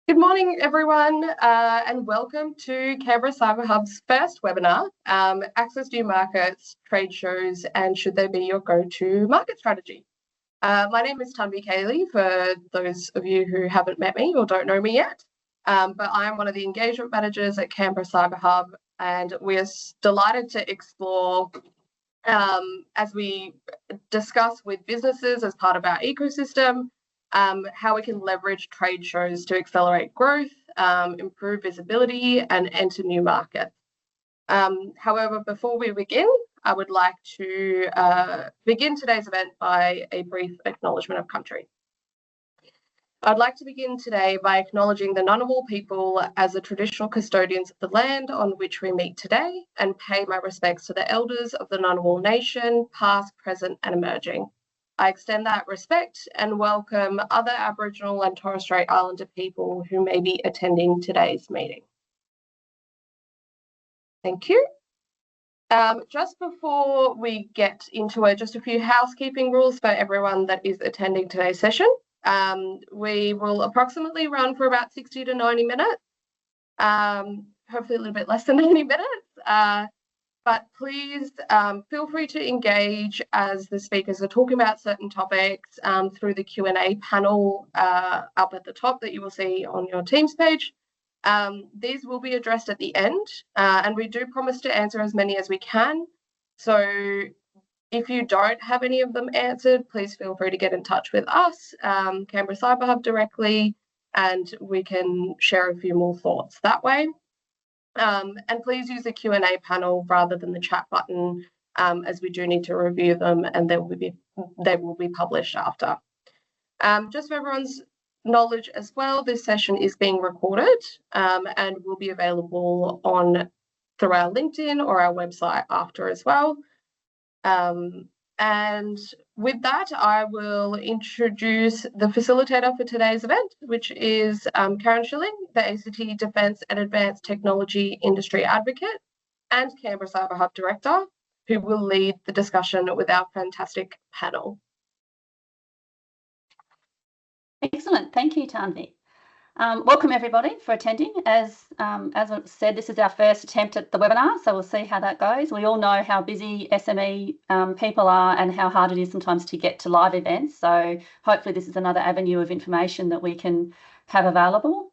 Good morning, everyone, and welcome to Canberra Cyber Hub's first webinar, Access New Markets, Trade Shows, and Should They Be Your Go-To Market Strategy? My name is Tanvi Cayley, for those of you who haven't met me or don't know me yet, but I'm one of the engagement managers at Canberra Cyber Hub, and we're delighted to explore, as we discuss with businesses as part of our ecosystem, how we can leverage trade shows to accelerate growth, improve visibility, and enter new markets. However, before we begin, I would like to begin today's event by a brief acknowledgement of country. I'd like to begin today by acknowledging the Ngunnawal people as the traditional custodians of the land on which we meet today, and pay my respects to the elders of the Ngunnawal Nation, past, present, and emerging. I extend that respect and welcome other Aboriginal and Torres Strait Islander people who may be attending today's meeting. Thank you. Just before we get into it, just a few housekeeping rules for everyone that is attending today's session. We will approximately run for about 60 to 90 minutes, hopefully a little bit less than 90 minutes. But please feel free to engage as the speakers are talking about certain topics through the Q&A panel up at the top that you will see on your Teams page. These will be addressed at the end, and we do promise to answer as many as we can. So if you don't have any of them answered, please feel free to get in touch with us, Canberra Cyber Hub directly, and we can share a few more thoughts that way. And please use the Q&A panel rather than the chat button, as we do need to review them, and they will be published after. Just for everyone's knowledge as well, this session is being recorded and will be available through our LinkedIn or our website after as well. And with that, I will introduce the facilitator for today's event, which is Karen Schilling, the ACT Defence and Advanced Technology Industry Advocate and Canberra Cyber Hub Director, who will lead the discussion with our fantastic panel. Excellent. Thank you, Tanvi. Welcome everybody for attending. As I said, this is our first attempt at the webinar, so we'll see how that goes. We all know how busy SME people are and how hard it is sometimes to get to live events. So hopefully this is another avenue of information that we can have available.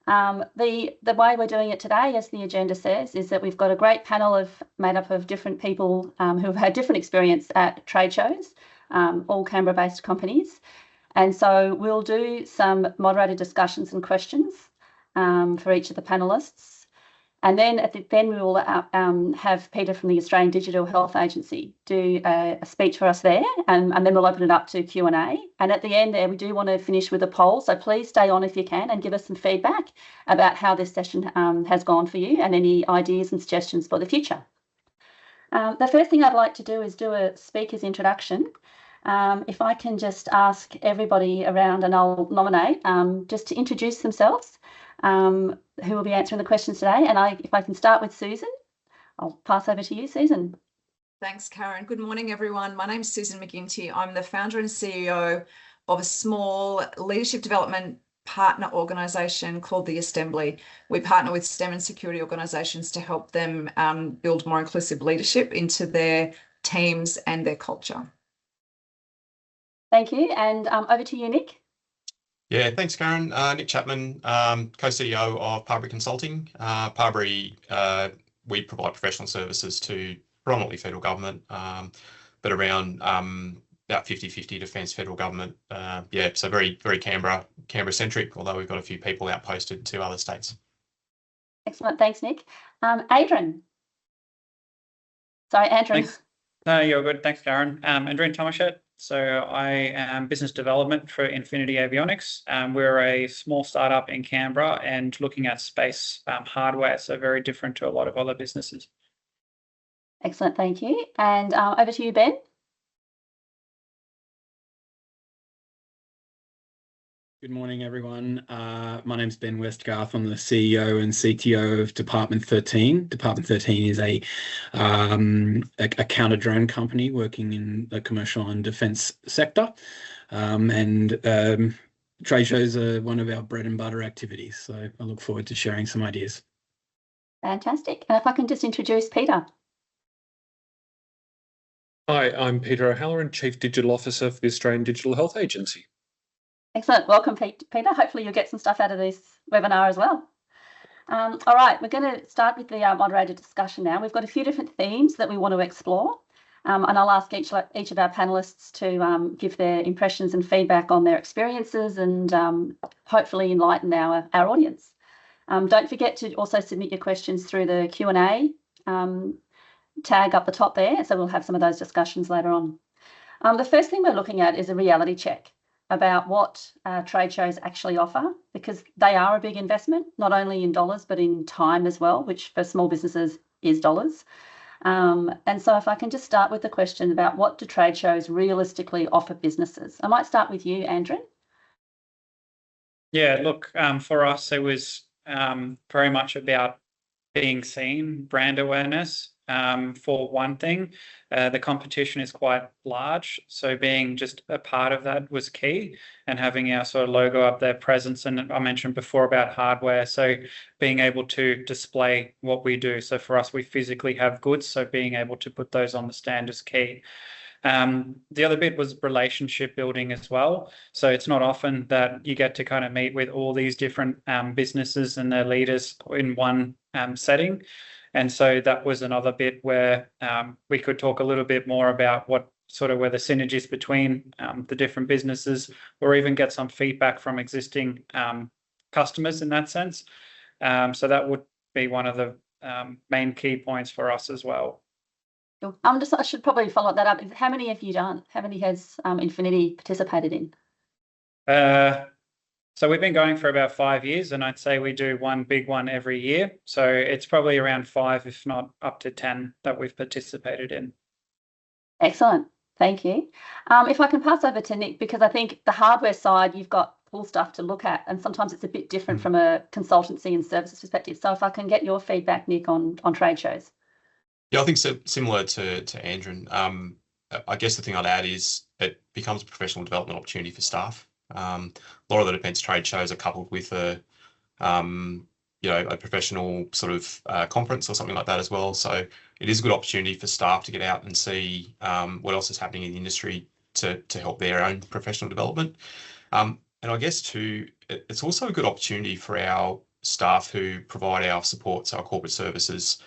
The way we're doing it today, as the agenda says, is that we've got a great panel made up of different people who've had different experience at trade shows, all Canberra-based companies. And so we'll do some moderated discussions and questions for each of the panellists. And then at the end, we will have Peter from the Australian Digital Health Agency do a speech for us there, and then we'll open it up to Q&A. And at the end there, we do want to finish with a poll, so please stay on if you can and give us some feedback about how this session has gone for you and any ideas and suggestions for the future. The first thing I'd like to do is do a speaker's introduction. If I can just ask everybody around, and I'll nominate, just to introduce themselves, who will be answering the questions today. And if I can start with Susan, I'll pass over to you, Susan. Thanks, Karen. Good morning, everyone. My name is Susan McGinty. I'm the founder and CEO of a small leadership development partner organisation called the Asstembly. We partner with STEM and security organisations to help them build more inclusive leadership into their teams and their culture. Thank you. And over to you, Nick. Yeah, thanks, Karen. Nick Chapman, co-CEO of Parbery Consulting. Parbery, we provide professional services to predominantly federal government, but around about 50-50 defence, federal government. Yeah, so very Canberra-centric, although we've got a few people outposted to other states. Excellent. Thanks, Nick. Andrin. Sorry, Andrin. Thanks. No, you're good. Thanks, Karen. Andrin Tomaschett. So I am business development for Infinity Avionics. We're a small startup in Canberra and looking at space hardware, so very different to a lot of other businesses. Excellent, thank you. And over to you, Ben. Good morning, everyone. My name's Ben Westgarth. I'm the CEO and CTO of Department 13. Department 13 is a counter-drone company working in the commercial and defence sector. trade shows are one of our bread and butter activities, so I look forward to sharing some ideas. Fantastic. And if I can just introduce Peter. Hi, I'm Peter O'Halloran, Chief Digital Officer for the Australian Digital Health Agency. Excellent. Welcome, Peter. Hopefully you'll get some stuff out of this webinar as well. All right, we're going to start with the moderated discussion now. We've got a few different themes that we want to explore, and I'll ask each of our panellists to give their impressions and feedback on their experiences and hopefully enlighten our audience. Don't forget to also submit your questions through the Q&A tag up the top there, so we'll have some of those discussions later on. The first thing we're looking at is a reality check about what trade shows actually offer, because they are a big investment, not only in dollars, but in time as well, which for small businesses is dollars. And so if I can just start with the question about what do trade shows realistically offer businesses? I might start with you, Andrin. Yeah, look, for us, it was very much about being seen, brand awareness. For one thing, the competition is quite large, so being just a part of that was key, and having our sort of logo up there, presence, and I mentioned before about hardware, so being able to display what we do. So for us, we physically have goods, so being able to put those on the stand is key. The other bit was relationship building as well. So it's not often that you get to kind of meet with all these different businesses and their leaders in one setting. And so that was another bit where we could talk a little bit more about what sort of were the synergies between the different businesses, or even get some feedback from existing customers in that sense. So that would be one of the main key points for us as well. I should probably follow that up. How many have you done? How many has Infinity participated in? So we've been going for about 5 years, and I'd say we do one big one every year. So it's probably around 5, if not up to 10, that we've participated in. Excellent. Thank you. If I can pass over to Nick, because I think the hardware side, you've got cool stuff to look at, and sometimes it's a bit different from a consultancy and services perspective. So if I can get your feedback, Nick, on trade shows. Yeah, I think so, similar to Andrin. I guess the thing I'd add is it becomes a professional development opportunity for staff. A lot of the defence trade shows are coupled with a professional sort of conference or something like that as well. So it is a good opportunity for staff to get out and see what else is happening in the industry to help their own professional development. And I guess too, it's also a good opportunity for our staff who provide our support, so our corporate services,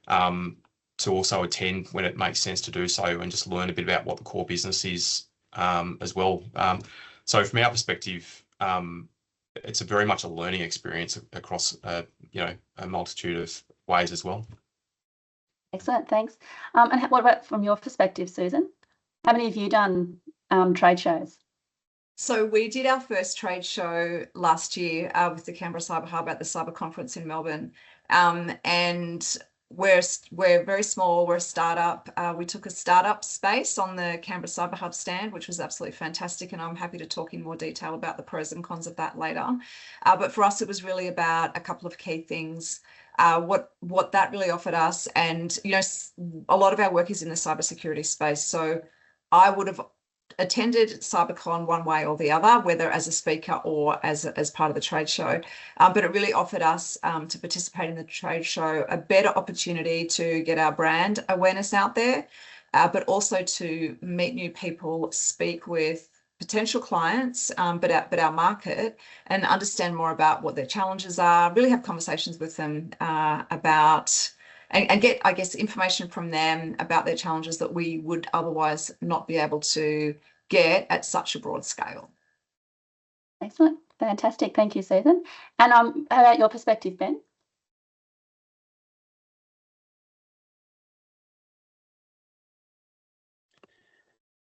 to also attend when it makes sense to do so, and just learn a bit about what the core business is as well. So from our perspective, it's very much a learning experience across a multitude of ways as well. Excellent, thanks. And what about from your perspective, Susan? How many have you done trade shows? So we did our first trade show last year with the Canberra Cyber Hub at the Cyber Conference in Melbourne, and we're very small. We're a startup. We took a startup space on the Canberra Cyber Hub stand, which was absolutely fantastic, and I'm happy to talk in more detail about the pros and cons of that later. But for us, it was really about a couple of key things. What that really offered us, and a lot of our work is in the cybersecurity space. So I would have attended CyberCon one way or the other, whether as a speaker or as part of the trade show. But it really offered us to participate in the trade show a better opportunity to get our brand awareness out there, but also to meet new people, speak with potential clients, but our market, and understand more about what their challenges are, really have conversations with them about and get, I guess, information from them about their challenges that we would otherwise not be able to get at such a broad scale. Excellent. Fantastic. Thank you, Susan. And how about your perspective, Ben?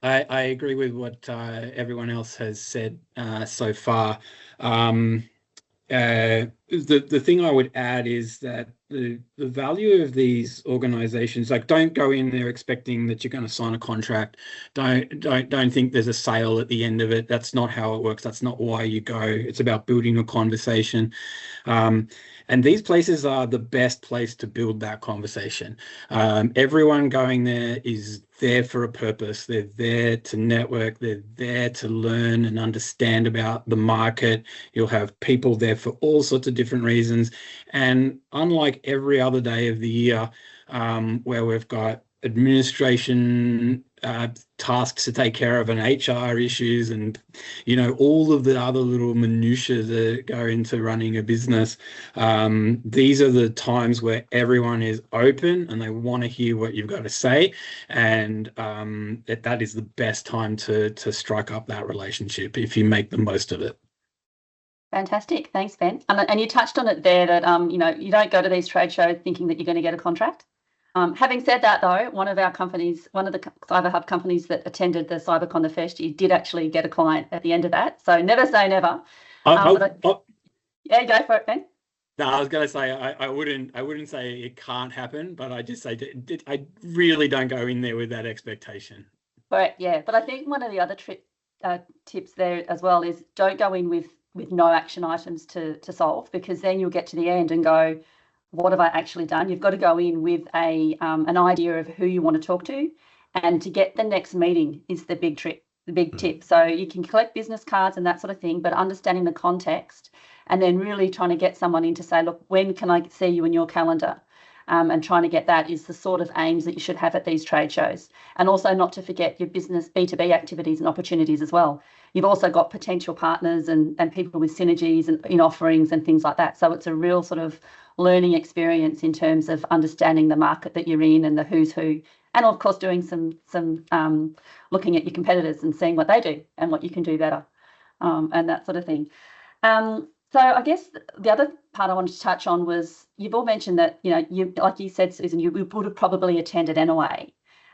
I agree with what everyone else has said so far. the thing I would add is that the value of these organizations, like, don't go in there expecting that you're going to sign a contract. Don't think there's a sale at the end of it. That's not how it works. That's not why you go. It's about building a conversation. And these places are the best place to build that conversation. Everyone going there is there for a purpose. They're there to network. They're there to learn and understand about the market. You'll have people there for all sorts of different reasons. And unlike every other day of the year, where we've got administration tasks to take care of and HR issues and, all of the other little minutiae that go into running a business, these are the times where everyone is open and they want to hear what you've got to say. And that is the best time to strike up that relationship if you make the most of it. Fantastic. Thanks, Ben. And you touched on it there that, you don't go to these trade shows thinking that you're going to get a contract. Having said that, though, one of the Cyber Hub companies that attended the CyberCon the first year did actually get a client at the end of that. So never say never. Yeah, go for it, Ben. No, I was going to say I wouldn't say it can't happen, but I just say I really don't go in there with that expectation. Right. Yeah, but I think one of the other tips there as well is don't go in with no action items to solve, because then you'll get to the end and go, what have I actually done? You've got to go in with an idea of who you want to talk to, and to get the next meeting is the big tip. So you can collect business cards and that sort of thing, but understanding the context and then really trying to get someone in to say, look, when can I see you in your calendar? And trying to get that is the sort of aims that you should have at these trade shows. And also not to forget your business B2B activities and opportunities as well. You've also got potential partners and people with synergies and in offerings and things like that. So it's a real sort of learning experience in terms of understanding the market that you're in and the who's who, and of course doing some looking at your competitors and seeing what they do and what you can do better, and that sort of thing. So I guess the other part I wanted to touch on was, you've all mentioned that, you, like you said, Susan, you would have probably attended anyway.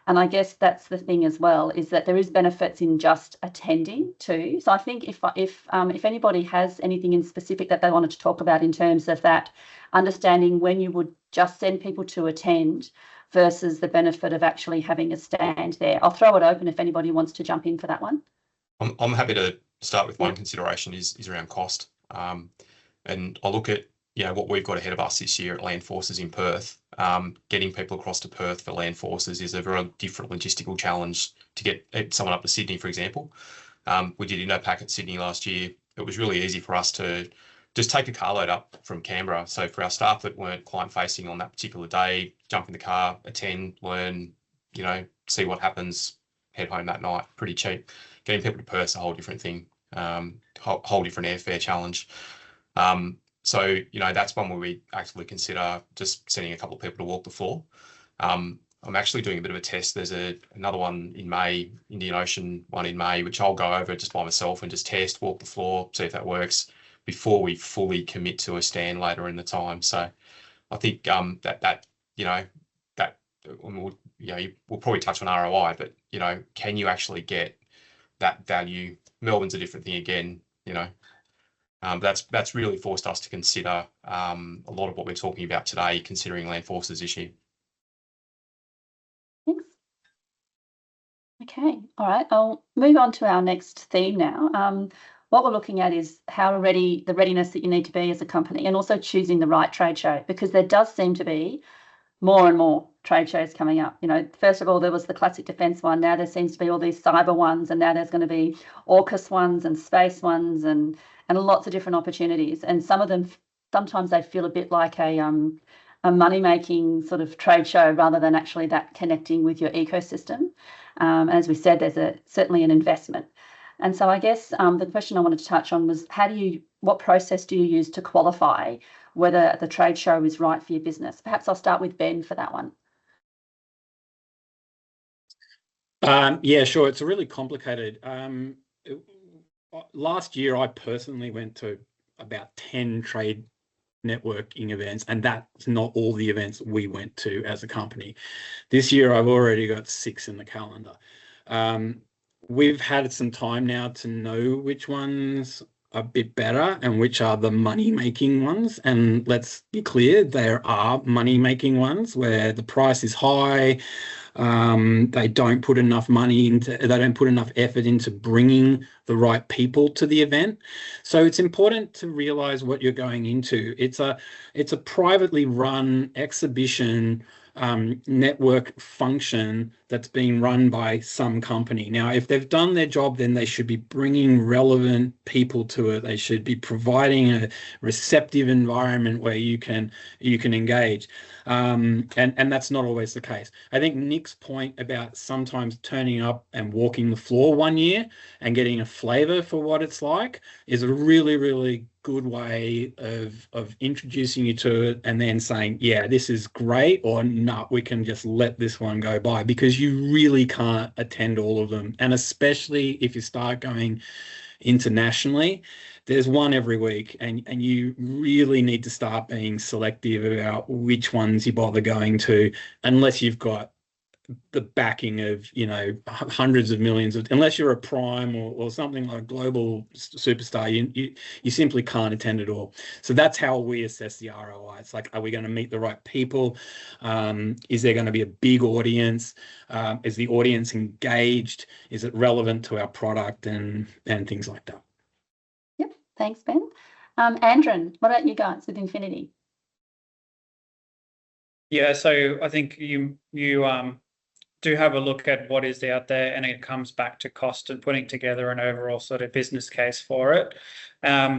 And I guess that's the thing as well, is that there is benefits in just attending too. So I think if anybody has anything in specific that they wanted to talk about in terms of that, understanding when you would just send people to attend versus the benefit of actually having a stand there. I'll throw it open if anybody wants to jump in for that one. I'm happy to start with one consideration is around cost. And I look at, what we've got ahead of us this year at Land Forces in Perth. Getting people across to Perth for Land Forces is a very different logistical challenge to get someone up to Sydney, for example. We did InnoPack at Sydney last year. It was really easy for us to just take a carload up from Canberra. So for our staff that weren't client facing on that particular day, jump in the car, attend, learn, see what happens, head home that night, pretty cheap. Getting people to Perth is a whole different thing, whole different airfare challenge. So, that's one where we actively consider just sending a couple of people to walk the floor. I'm actually doing a bit of a test. There's another one in May, Indian Ocean one in May, which I'll go over just by myself and just test, walk the floor, see if that works before we fully commit to a stand later in the time. So I think we'll probably touch on ROI, but, can you actually get that value? Melbourne's a different thing again, That's really forced us to consider a lot of what we're talking about today, considering Land Forces issue. Thanks. Okay, all right. I'll move on to our next theme now. What we're looking at is the readiness that you need to be as a company, and also choosing the right trade show, because there does seem to be more and more trade shows coming up. First of all, there was the classic defence one. Now there seems to be all these cyber ones, and now there's going to be AUKUS ones and space ones and lots of different opportunities. And some of them, sometimes they feel a bit like a money-making sort of trade show rather than actually that connecting with your ecosystem. As we said, there's certainly an investment. And so I guess the question I wanted to touch on was, what process do you use to qualify whether the trade show is right for your business? Perhaps I'll start with Ben for that one. Yeah, sure. It's a really complicated. Last year, I personally went to about 10 trade networking events, and that's not all the events we went to as a company. This year, I've already got 6 in the calendar. We've had some time now to know which ones a bit better and which are the money-making ones. And let's be clear, there are money-making ones where the price is high. They don't put enough money into, they don't put enough effort into bringing the right people to the event. So it's important to realize what you're going into. It's a privately run exhibition network function that's being run by some company. Now, if they've done their job, then they should be bringing relevant people to it. They should be providing a receptive environment where you can engage. And that's not always the case. I think Nick's point about sometimes turning up and walking the floor one year and getting a flavor for what it's like is a really, really good way of introducing you to it and then saying, yeah, this is great, or no, we can just let this one go by, because you really can't attend all of them. And especially if you start going internationally, there's one every week, and you really need to start being selective about which ones you bother going to, unless you've got the backing of, you know, hundreds of millions of, unless you're a prime or something like a global superstar, you simply can't attend it all. So that's how we assess the ROI. It's like, are we going to meet the right people? Is there going to be a big audience? Is the audience engaged? Is it relevant to our product and things like that? Yep, thanks, Ben. Andrin, what about you guys with Infinity? Yeah, so I think you do have a look at what is out there, and it comes back to cost and putting together an overall sort of business case for it.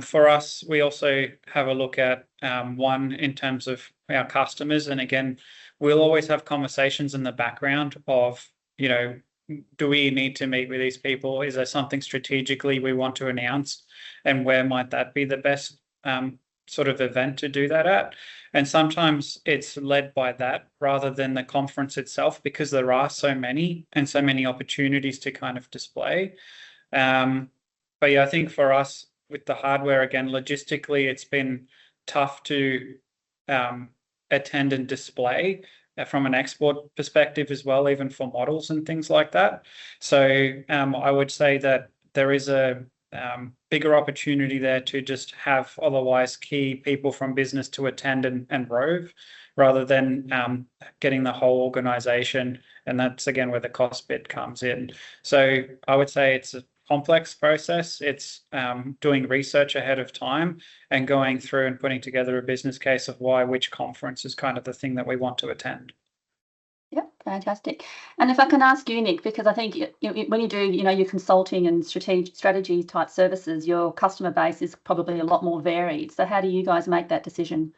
For us, we also have a look at one in terms of our customers, and again, we'll always have conversations in the background of, you know, do we need to meet with these people? Is there something strategically we want to announce, and where might that be the best sort of event to do that at? And sometimes it's led by that rather than the conference itself, because there are so many and so many opportunities to kind of display. But yeah, I think for us with the hardware, again, logistically, it's been tough to attend and display from an export perspective as well, even for models and things like that. So I would say that there is a bigger opportunity there to just have otherwise key people from business to attend and rove, rather than getting the whole organization. And that's again where the cost bit comes in. So I would say it's a complex process. It's doing research ahead of time and going through and putting together a business case of why which conference is kind of the thing that we want to attend. Yep, fantastic. And if I can ask you, Nick, because I think when you do, you know, your consulting and strategy type services, your customer base is probably a lot more varied. So how do you guys make that decision?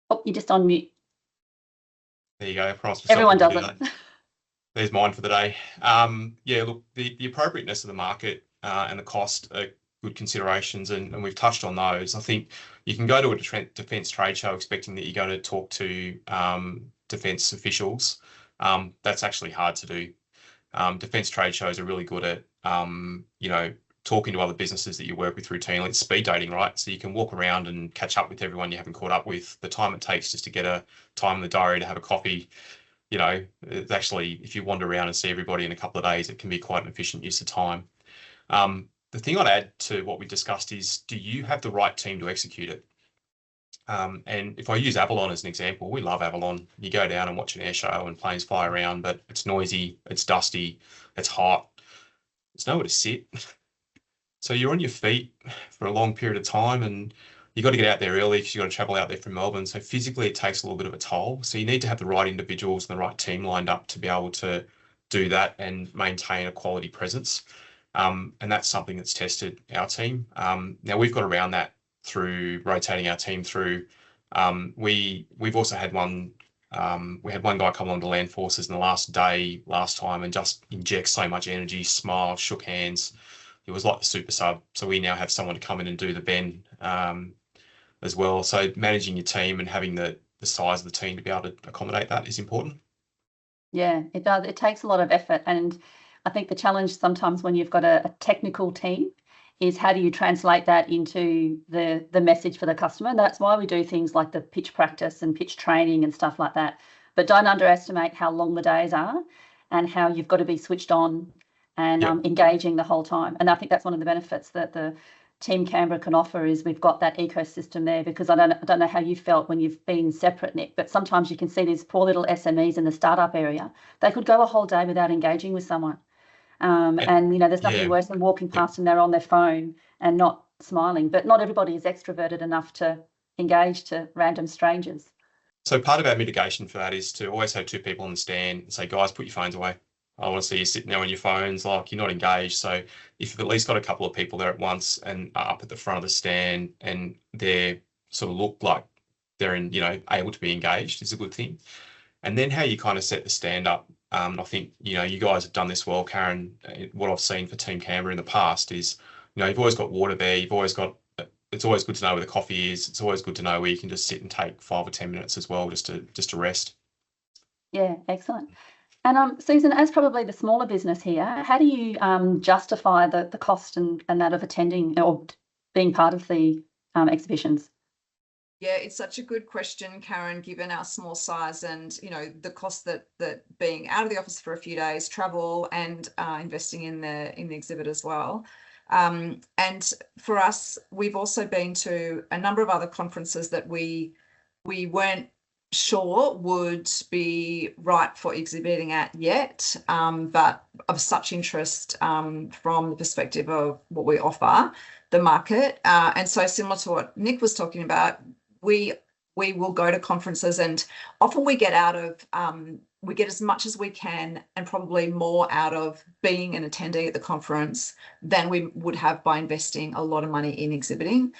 Oh, you're just on mute. There you go. Everyone does it. There's mine for the day. Yeah, look, the appropriateness of the market and the cost are good considerations, and we've touched on those. I think you can go to a defence trade show expecting that you're going to talk to defence officials. That's actually hard to do. Defence trade shows are really good at, you know, talking to other businesses that you work with routinely. It's speed dating, right? So you can walk around and catch up with everyone you haven't caught up with. The time it takes just to get a time in the diary to have a coffee, you know, it's actually, if you wander around and see everybody in a couple of days, it can be quite an efficient use of time. The thing I'd add to what we discussed is, do you have the right team to execute it? And if I use Avalon as an example, we love Avalon. You go down and watch an air show and planes fly around, but it's noisy, it's dusty, it's hot. There's nowhere to sit. So you're on your feet for a long period of time, and you've got to get out there early because you've got to travel out there from Melbourne. So physically it takes a little bit of a toll. So you need to have the right individuals and the right team lined up to be able to do that and maintain a quality presence. And that's something that's tested our team. Now we've got around that through rotating our team through. We've also had one. We had one guy come on to Land Forces in the last time and just inject so much energy, smiled, shook hands. It was like the super sub. So we now have someone to come in and do the Ben as well. So managing your team and having the size of the team to be able to accommodate that is important. Yeah, it does. It takes a lot of effort. And I think the challenge sometimes when you've got a technical team is how do you translate that into the message for the customer? And that's why we do things like the pitch practice and pitch training and stuff like that. But don't underestimate how long the days are. and how you've got to be switched on and engaging the whole time. And I think that's one of the benefits that the Team Canberra can offer is we've got that ecosystem there, because I don't know how you felt when you've been separate, Nick, but sometimes you can see these poor little SMEs in the startup area. They could go a whole day without engaging with someone. And, you know, there's nothing worse than walking past and they're on their phone and not smiling. But not everybody is extroverted enough to engage to random strangers. So part of our mitigation for that is to always have two people on the stand and say, guys, put your phones away. I want to see you sitting there on your phones, like you're not engaged. So if you've at least got a couple of people there at once and are up at the front of the stand and they sort of look like they're in, you know, able to be engaged is a good thing. And then how you kind of set the stand up. I think, you know, you guys have done this well, Karen. What I've seen for Team Canberra in the past is, you know, you've always got water there. You've always got, it's always good to know where the coffee is. It's always good to know where you can just sit and take 5 or 10 minutes as well, just to rest. Yeah, excellent. And Susan, as probably the smaller business here, how do you justify the cost and that of attending or being part of the exhibitions? Yeah, it's such a good question, Karen, given our small size and, you know, the cost that being out of the office for a few days, travel and investing in the exhibit as well. And for us, we've also been to a number of other conferences that we weren't sure would be right for exhibiting at yet, but of such interest from the perspective of what we offer the market. And so similar to what Nick was talking about, we will go to conferences, and often we get out of we get as much as we can and probably more out of being an attendee at the conference than we would have by investing a lot of money in exhibiting,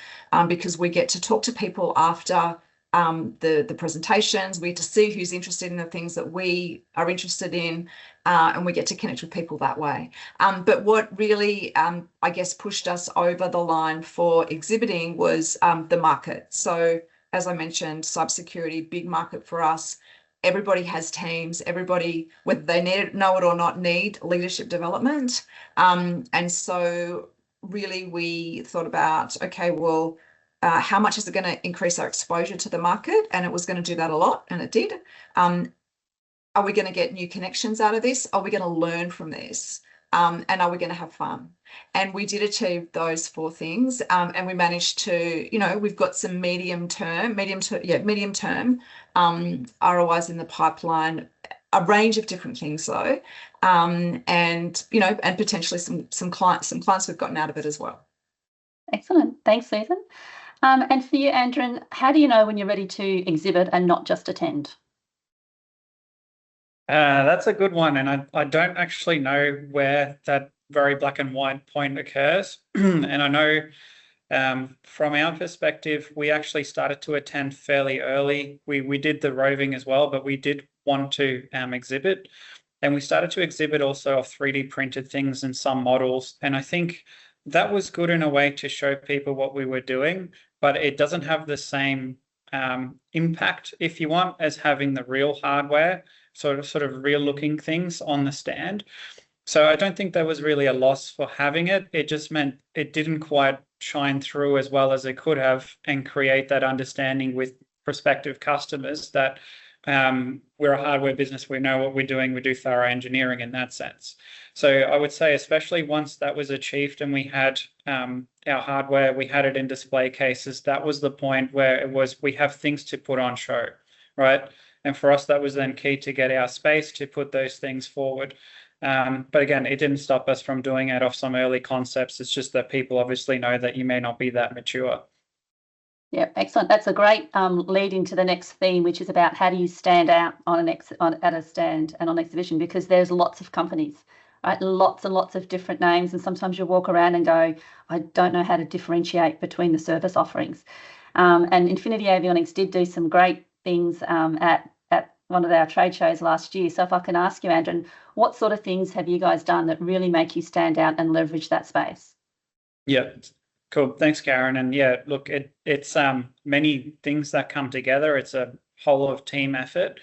because we get to talk to people after the presentations. We get to see who's interested in the things that we are interested in, and we get to connect with people that way. But what really, I guess, pushed us over the line for exhibiting was the market. So as I mentioned, cybersecurity, big market for us. Everybody has teams. Everybody, whether they know it or not, need leadership development. And so really we thought about, okay, well, how much is it going to increase our exposure to the market? And it was going to do that a lot, and it did. Are we going to get new connections out of this? Are we going to learn from this? And are we going to have fun? And we did achieve those 4 things. And we managed to, you know, we've got some medium term ROIs in the pipeline, a range of different things though. And, you know, and potentially some clients we've gotten out of it as well. Excellent. Thanks, Susan. And for you, Andrin, how do you know when you're ready to exhibit and not just attend? That's a good one, and I don't actually know where that very black and white point occurs. And I know from our perspective, we actually started to attend fairly early. We did the roving as well, but we did want to exhibit. And we started to exhibit also of 3D printed things and some models. And I think that was good in a way to show people what we were doing, but it doesn't have the same impact, if you want, as having the real hardware, sort of real looking things on the stand. So I don't think there was really a loss for having it. It just meant it didn't quite shine through as well as it could have and create that understanding with prospective customers that we're a hardware business, we know what we're doing, we do thorough engineering in that sense. So I would say, especially once that was achieved and we had our hardware, we had it in display cases, that was the point where it was, we have things to put on show, right? And for us, that was then key to get our space to put those things forward. But again, it didn't stop us from doing it off some early concepts. It's just that people obviously know that you may not be that mature. Yeah, excellent. That's a great lead into the next theme, which is about how do you stand out at a stand and on exhibition, because there's lots of companies, right? Lots and lots of different names, and sometimes you walk around and go, I don't know how to differentiate between the service offerings. And Infinity Avionics did do some great things at one of our trade shows last year. So if I can ask you, Andrin, what sort of things have you guys done that really make you stand out and leverage that space? Yeah. Cool. Thanks, Karen. And yeah, look, it's many things that come together. It's a whole of team effort.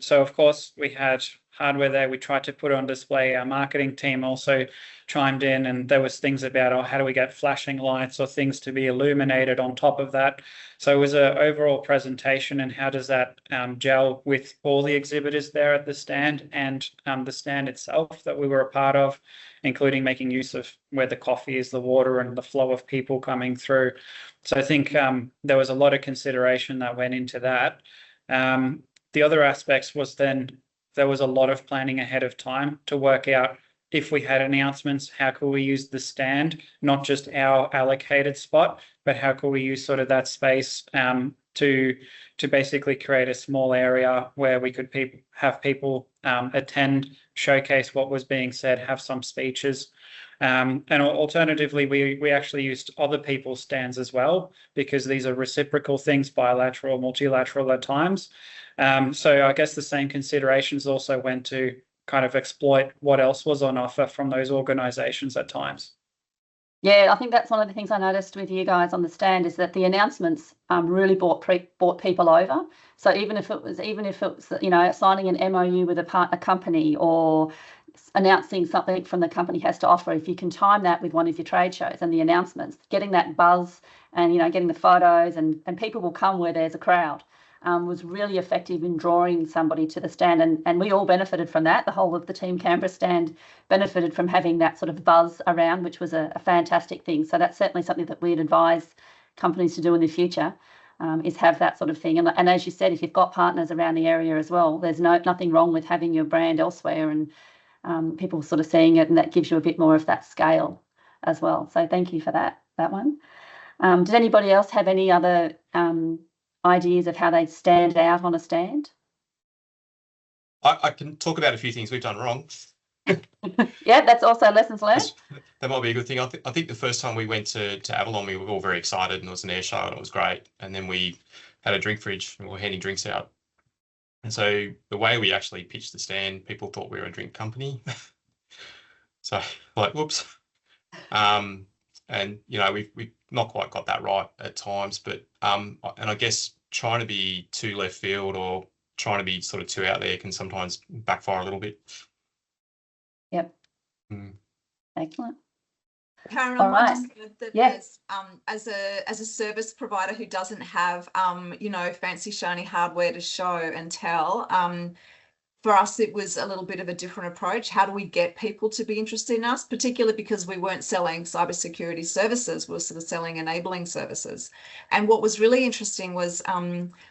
So of course we had hardware there. We tried to put on display. Our marketing team also chimed in, and there was things about, oh, how do we get flashing lights or things to be illuminated on top of that? So it was an overall presentation, and how does that gel with all the exhibitors there at the stand and the stand itself that we were a part of, including making use of where the coffee is, the water, and the flow of people coming through. So I think there was a lot of consideration that went into that. The other aspects was then there was a lot of planning ahead of time to work out if we had announcements, how could we use the stand, not just our allocated spot, but how could we use sort of that space to basically create a small area where we could have people attend, showcase what was being said, have some speeches. And alternatively, we actually used other people's stands as well, because these are reciprocal things, bilateral, multilateral at times. So I guess the same considerations also went to kind of exploit what else was on offer from those organisations at times. Yeah, I think that's one of the things I noticed with you guys on the stand, is that the announcements really brought people over. So even if it was you know, signing an MOU with a company, or announcing something from the company has to offer, if you can time that with one of your trade shows and the announcements, getting that buzz and, you know, getting the photos and people will come where there's a crowd. Was really effective in drawing somebody to the stand, and we all benefited from that. The whole of the Team Canberra stand benefited from having that sort of buzz around, which was a fantastic thing. So that's certainly something that we'd advise companies to do in the future, is have that sort of thing. And as you said, if you've got partners around the area as well, there's nothing wrong with having your brand elsewhere and people sort of seeing it, and that gives you a bit more of that scale as well. So thank you for that one. Did anybody else have any other ideas of how they stand out on a stand? I can talk about a few things we've done wrong. Yeah, that's also lessons learned. That might be a good thing. I think the first time we went to Avalon, we were all very excited, and it was an air show, and it was great. And then we had a drink fridge, and we were handing drinks out. And so the way we actually pitched the stand, people thought we were a drink company. So like, whoops. And you know, we've not quite got that right at times, but and I guess trying to be too left field or trying to be sort of too out there can sometimes backfire a little bit. Yep. Excellent. Karen, All I might right. just add that Yeah. as a service provider who doesn't have you know, fancy shiny hardware to show and tell, for us, it was a little bit of a different approach. How do we get people to be interested in us, particularly because we weren't selling cybersecurity services, we were sort of selling enabling services. And what was really interesting was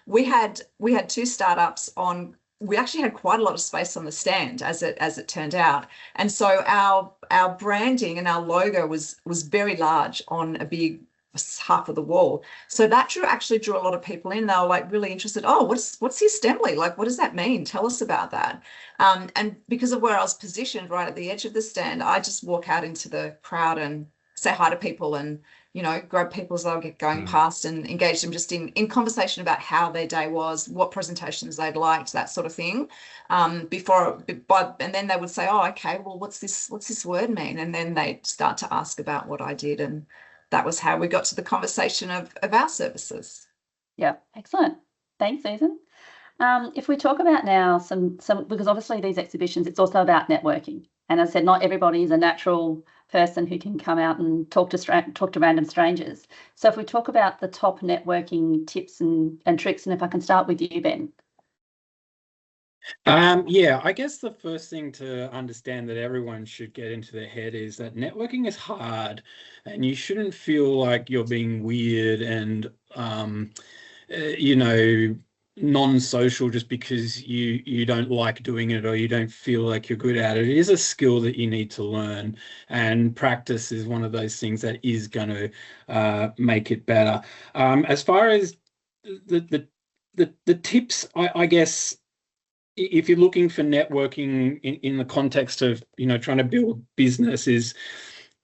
we had two startups on. We actually had quite a lot of space on the stand, as it turned out. And so our branding and our logo was very large on a big half of the wall. So that actually drew a lot of people in. They were like really interested. Oh, what's the Asstembly? Like, what does that mean? Tell us about that. And because of where I was positioned right at the edge of the stand, I just walk out into the crowd and say hi to people and, you know, grab people as they'll get going past and engage them just in conversation about how their day was, what presentations they'd liked, that sort of thing. And then they would say, oh, okay, well, what's this word mean? And then they'd start to ask about what I did, and that was how we got to the conversation of our services. Yeah, excellent. Thanks, Susan. If we talk about now some because obviously these exhibitions, it's also about networking. And as I said, not everybody is a natural person who can come out and talk to random strangers. So if we talk about the top networking tips and tricks, and if I can start with you, Ben. Yeah, I guess the first thing to understand that everyone should get into their head is that networking is hard, and you shouldn't feel like you're being weird and, you know, non-social just because you don't like doing it or you don't feel like you're good at it. It is a skill that you need to learn, and practice is one of those things that is going to make it better. As far as the tips, I guess, if you're looking for networking in the context of, you know, trying to build business, is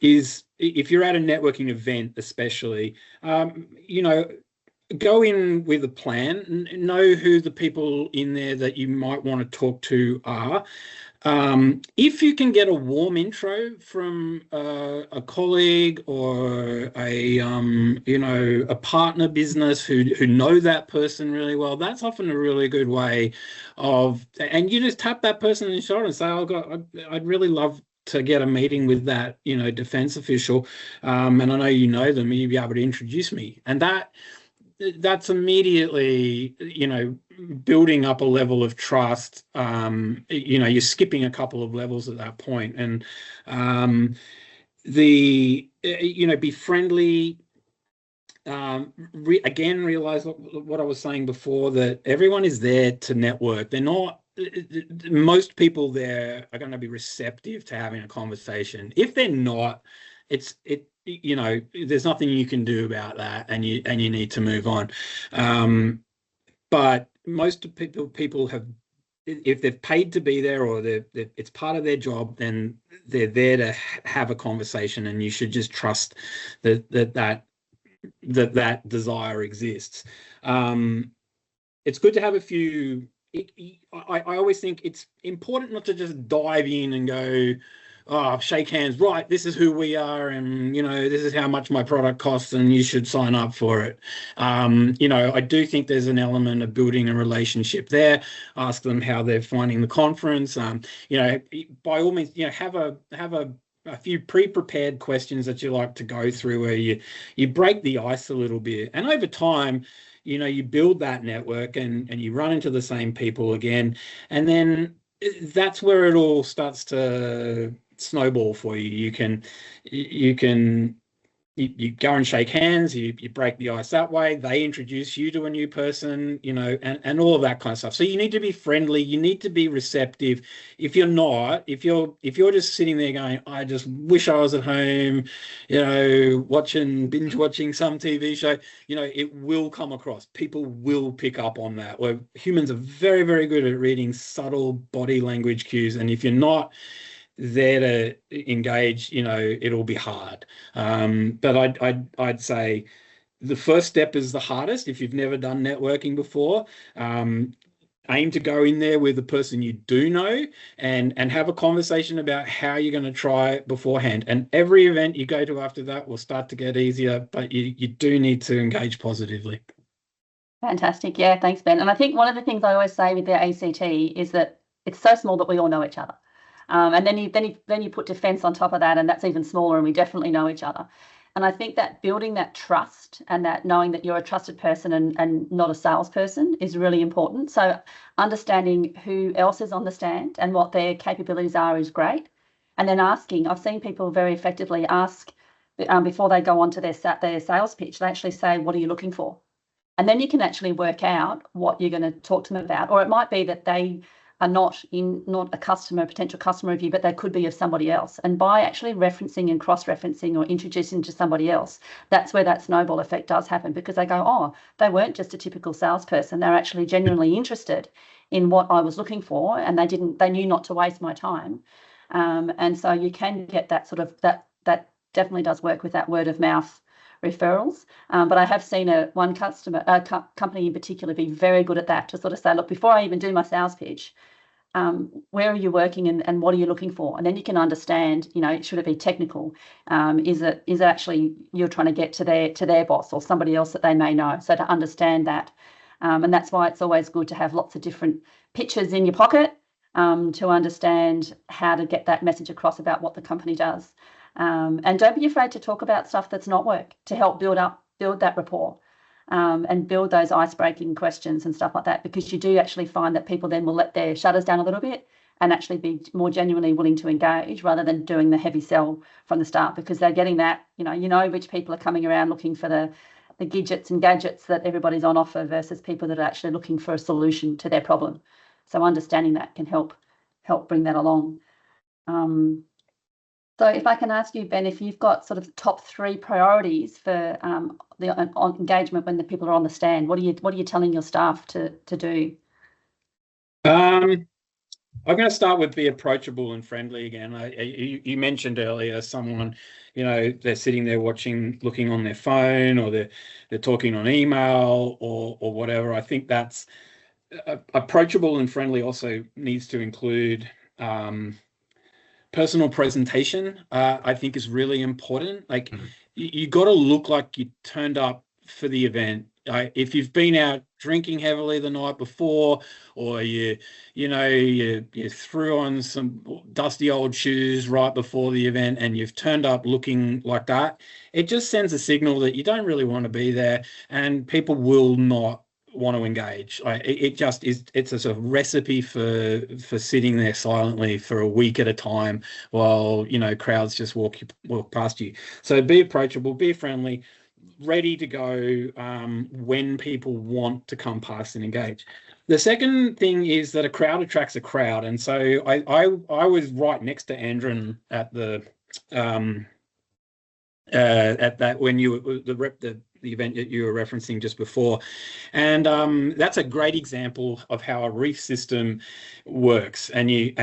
if you're at a networking event, especially, you know, go in with a plan, know who the people in there that you might want to talk to are. If you can get a warm intro from a colleague or a partner business who know that person really well, that's often a really good way of, and you just tap that person in the shoulder and say, I'd really love to get a meeting with that, defence official, and I know you know them, and you'd be able to introduce me. And that's immediately, building up a level of trust. You're skipping a couple of levels at that point, and be friendly. Again, realize what I was saying before, that everyone is there to network. They're not. Most people there are going to be receptive to having a conversation. If they're not, there's nothing you can do about that, and you need to move on. But most people have, if they've paid to be there, or it's part of their job, then they're there to have a conversation, and you should just trust that desire exists. It's good to have a few. I always think it's important not to just dive in and go, shake hands, right, this is who we are, and this is how much my product costs, and you should sign up for it. I do think there's an element of building a relationship there. Ask them how they're finding the conference. By all means, have a few pre-prepared questions that you like to go through, where you break the ice a little bit, and over time, you build that network, and you run into the same people again, and then that's where it all starts to snowball for you. You go and shake hands, you break the ice that way, they introduce you to a new person, and all of that kind of stuff. So you need to be friendly, you need to be receptive. If you're not, if you're just sitting there going, I just wish I was at home, binge watching some TV show, it will come across. People will pick up on that. Where humans are very, very good at reading subtle body language cues, and if you're not there to engage, it'll be hard. But I'd say the first step is the hardest. If you've never done networking before, aim to go in there with the person you do know, and have a conversation about how you're going to try it beforehand. And every event you go to after that will start to get easier, but you do need to engage positively. Fantastic. Yeah, thanks, Ben. And I think one of the things I always say with the ACT is that it's so small that we all know each other. And then you put defence on top of that, and that's even smaller, and we definitely know each other. And I think that building that trust, and that knowing that you're a trusted person and not a salesperson, is really important. So understanding who else is on the stand and what their capabilities are is great. And then asking, I've seen people very effectively ask before they go on to their sales pitch, they actually say, what are you looking for? And then you can actually work out what you're going to talk to them about. Or it might be that they are not a potential customer of you, but they could be of somebody else. And by actually referencing and cross-referencing or introducing to somebody else, that's where that snowball effect does happen, because they go, they weren't just a typical salesperson. They're actually genuinely interested in what I was looking for, and they knew not to waste my time. And so you can get that sort of, that definitely does work with that word of mouth referrals. But I have seen one company in particular be very good at that, to sort of say, look, before I even do my sales pitch, where are you working, and what are you looking for? And then you can understand, should it be technical? Is it actually you're trying to get to their boss or somebody else that they may know? So to understand that. And that's why it's always good to have lots of different pitches in your pocket, to understand how to get that message across about what the company does. And don't be afraid to talk about stuff that's not work, to help build that rapport, and build those ice-breaking questions and stuff like that, because you do actually find that people then will let their shutters down a little bit and actually be more genuinely willing to engage, rather than doing the heavy sell from the start, because they're getting that, which people are coming around looking for the gadgets and gadgets that everybody's on offer, versus people that are actually looking for a solution to their problem. So understanding that can help bring that along. So if I can ask you, Ben, if you've got sort of top 3 priorities for the engagement when the people are on the stand, what are you telling your staff to do? I'm going to start with be approachable and friendly again. You mentioned earlier someone, they're sitting there looking on their phone, or they're talking on email or whatever. I think that's approachable and friendly also needs to include personal presentation. I think is really important. Like you got to look like you turned up for the event. If you've been out drinking heavily the night before, or you threw on some dusty old shoes right before the event and you've turned up looking like that, it just sends a signal that you don't really want to be there, and people will not want to engage. It just is. It's a sort of recipe for sitting there silently for a week at a time while crowds just walk past you. So be approachable, be friendly, ready to go when people want to come past and engage. The second thing is that a crowd attracts a crowd, and so I was right next to Andrin at the at that when you the event that you were referencing just before, and that's a great example of how a reef system works. And it's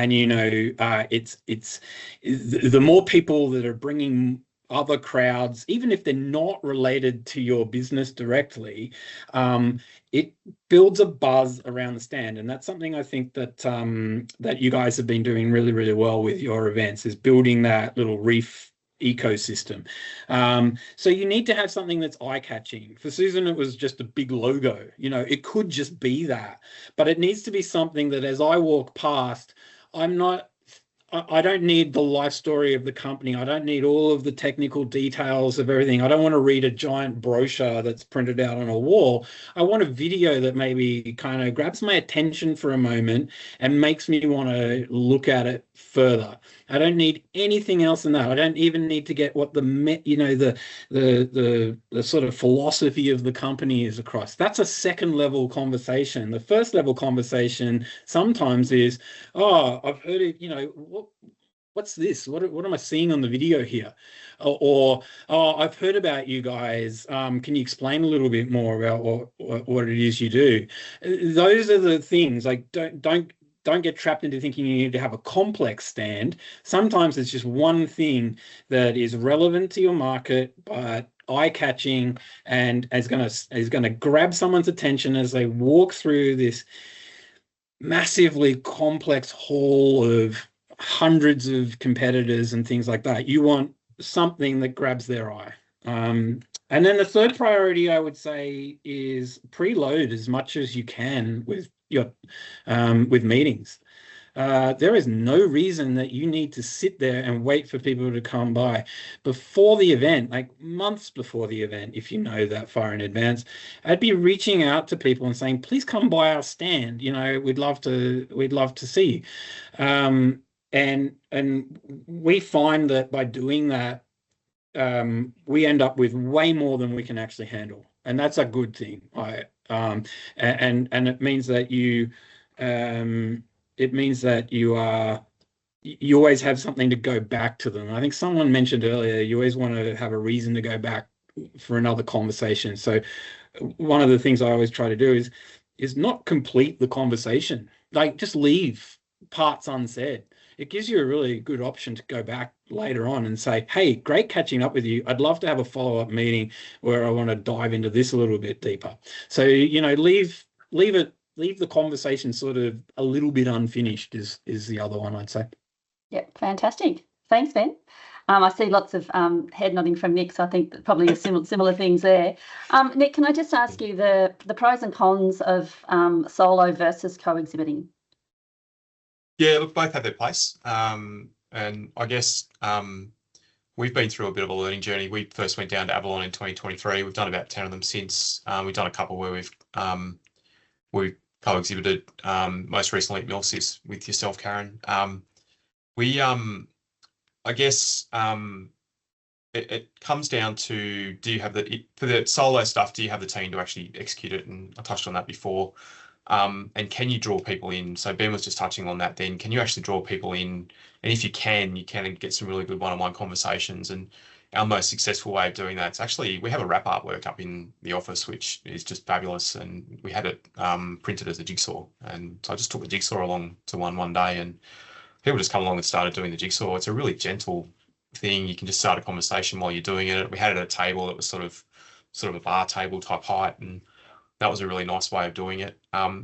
the more people that are bringing other crowds, even if they're not related to your business directly, it builds a buzz around the stand. And that's something I think that that you guys have been doing really, really well with your events, is building that little reef ecosystem. So you need to have something that's eye-catching. For Susan, it was just a big logo. It could just be that, but it needs to be something that as I walk past, I don't need the life story of the company. I don't need all of the technical details of everything. I don't want to read a giant brochure that's printed out on a wall. I want a video that maybe kind of grabs my attention for a moment and makes me want to look at it further. I don't need anything else than that. I don't even need to get what the sort of philosophy of the company is across. That's a second level conversation. The first level conversation sometimes is, oh, I've heard it, what's this? What am I seeing on the video here? Or oh, I've heard about you guys. Can you explain a little bit more about what it is you do? Those are the things. Like don't get trapped into thinking you need to have a complex stand. Sometimes it's just one thing that is relevant to your market, but eye-catching, and is going to grab someone's attention as they walk through this massively complex hall of hundreds of competitors and things like that. You want something that grabs their eye. And then the third priority, I would say, is preload as much as you can with your with meetings. There is no reason that you need to sit there and wait for people to come by before the event, like months before the event. If you know that far in advance, I'd be reaching out to people and saying, please come by our stand. We'd love to see you. And we find that by doing that, we end up with way more than we can actually handle, and that's a good thing. And it means that you always have something to go back to them. I think someone mentioned earlier, you always want to have a reason to go back for another conversation. So one of the things I always try to do is not complete the conversation, like just leave parts unsaid. It gives you a really good option to go back later on and say, hey, great catching up with you. I'd love to have a follow-up meeting where I want to dive into this a little bit deeper. So, leave the conversation sort of a little bit unfinished is the other one I'd say. Yeah, fantastic. Thanks, Ben. I see lots of head nodding from Nick, so I think that probably similar things there. Nick, can I just ask you the pros and cons of solo versus co-exhibiting? Yeah, look, both have their place. And I guess we've been through a bit of a learning journey. We first went down to Avalon in 2023. We've done about 10 of them since. We've done a couple where we've co-exhibited, most recently at Milsys with yourself, Karen. I guess it comes down to, for the solo stuff, do you have the team to actually execute it? And I touched on that before. And can you draw people in? So Ben was just touching on that then. Can you actually draw people in? And if you can get some really good one-on-one conversations. And our most successful way of doing that. It's actually, we have a wrap artwork up in the office, which is just fabulous. And we had it printed as a jigsaw. And so I just took the jigsaw along to one day, and people just come along and started doing the jigsaw. It's a really gentle thing. You can just start a conversation while you're doing it. We had it at a table that was sort of a bar table type height, and that was a really nice way of doing it.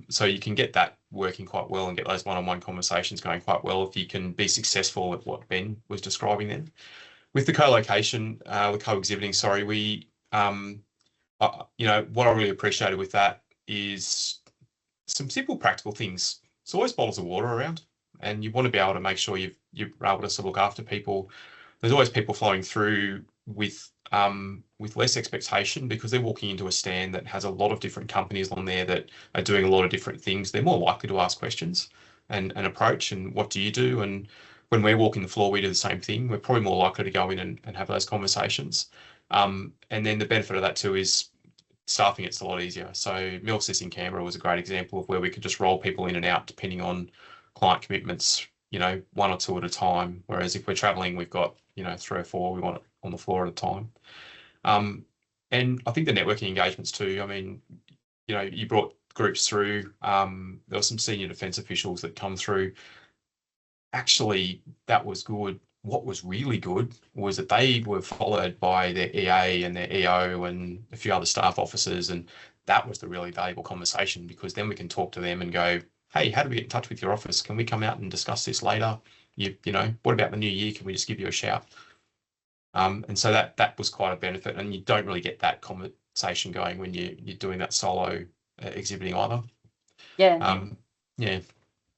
So you can get that working quite well and get those one-on-one conversations going quite well if you can be successful at what Ben was describing then. With the co-location, the co-exhibiting, sorry, we, you know, what I really appreciated with that is some simple practical things. There's always bottles of water around, and you want to be able to make sure you're able to look after people. There's always people flowing through with less expectation, because they're walking into a stand that has a lot of different companies on there that are doing a lot of different things. They're more likely to ask questions and approach, and what do you do? And when we're walking the floor, we do the same thing. We're probably more likely to go in and have those conversations. And then the benefit of that too is staffing it's a lot easier. So Milsys in Canberra was a great example of where we could just roll people in and out depending on client commitments, you know, 1 or 2 at a time. Whereas if we're traveling, we've got, you know, 3 or 4 we want it on the floor at a time. And I think the networking engagements too, I mean, you know, you brought groups through, there were some senior defence officials that come through. Actually, that was good. What was really good was that they were followed by their EA and their EO and a few other staff officers, and that was the really valuable conversation, because then we can talk to them and go, hey, how do we get in touch with your office? Can we come out and discuss this later? You know, what about the new year? Can we just give you a shout? And so that was quite a benefit, and you don't really get that conversation going when you're doing that solo exhibiting either. Yeah. Yeah.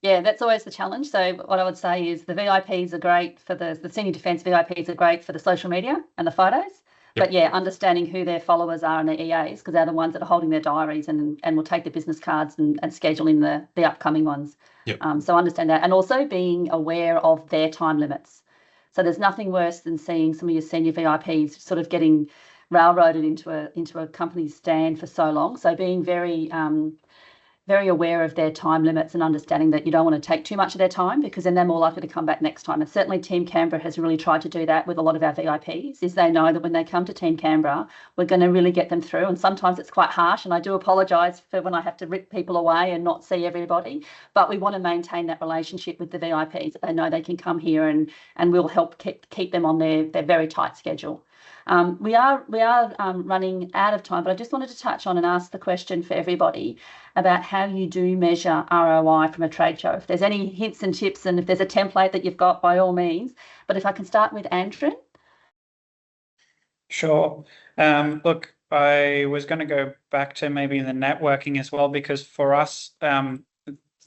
Yeah, that's always the challenge. So what I would say is the VIPs are great for the senior defence VIPs are great for the social media and the photos. Yep. But yeah, understanding who their followers are and their EAs, because they're the ones that are holding their diaries and will take the business cards and schedule in the upcoming ones. Yep. So understand that, and also being aware of their time limits. So there's nothing worse than seeing some of your senior VIPs sort of getting railroaded into a company's stand for so long. So being very aware of their time limits and understanding that you don't want to take too much of their time, because then they're more likely to come back next time. And certainly Team Canberra has really tried to do that with a lot of our VIPs, is they know that when they come to Team Canberra, we're going to really get them through. And sometimes it's quite harsh, and I do apologise for when I have to rip people away and not see everybody, but we want to maintain that relationship with the VIPs, that they know they can come here and we'll help keep them on their very tight schedule. We are running out of time, but I just wanted to touch on and ask the question for everybody about how you do measure ROI from a trade show. If there's any hints and tips, and if there's a template that you've got, by all means. But if I can start with Andrin. Sure. Look, I was going to go back to maybe the networking as well, because for us,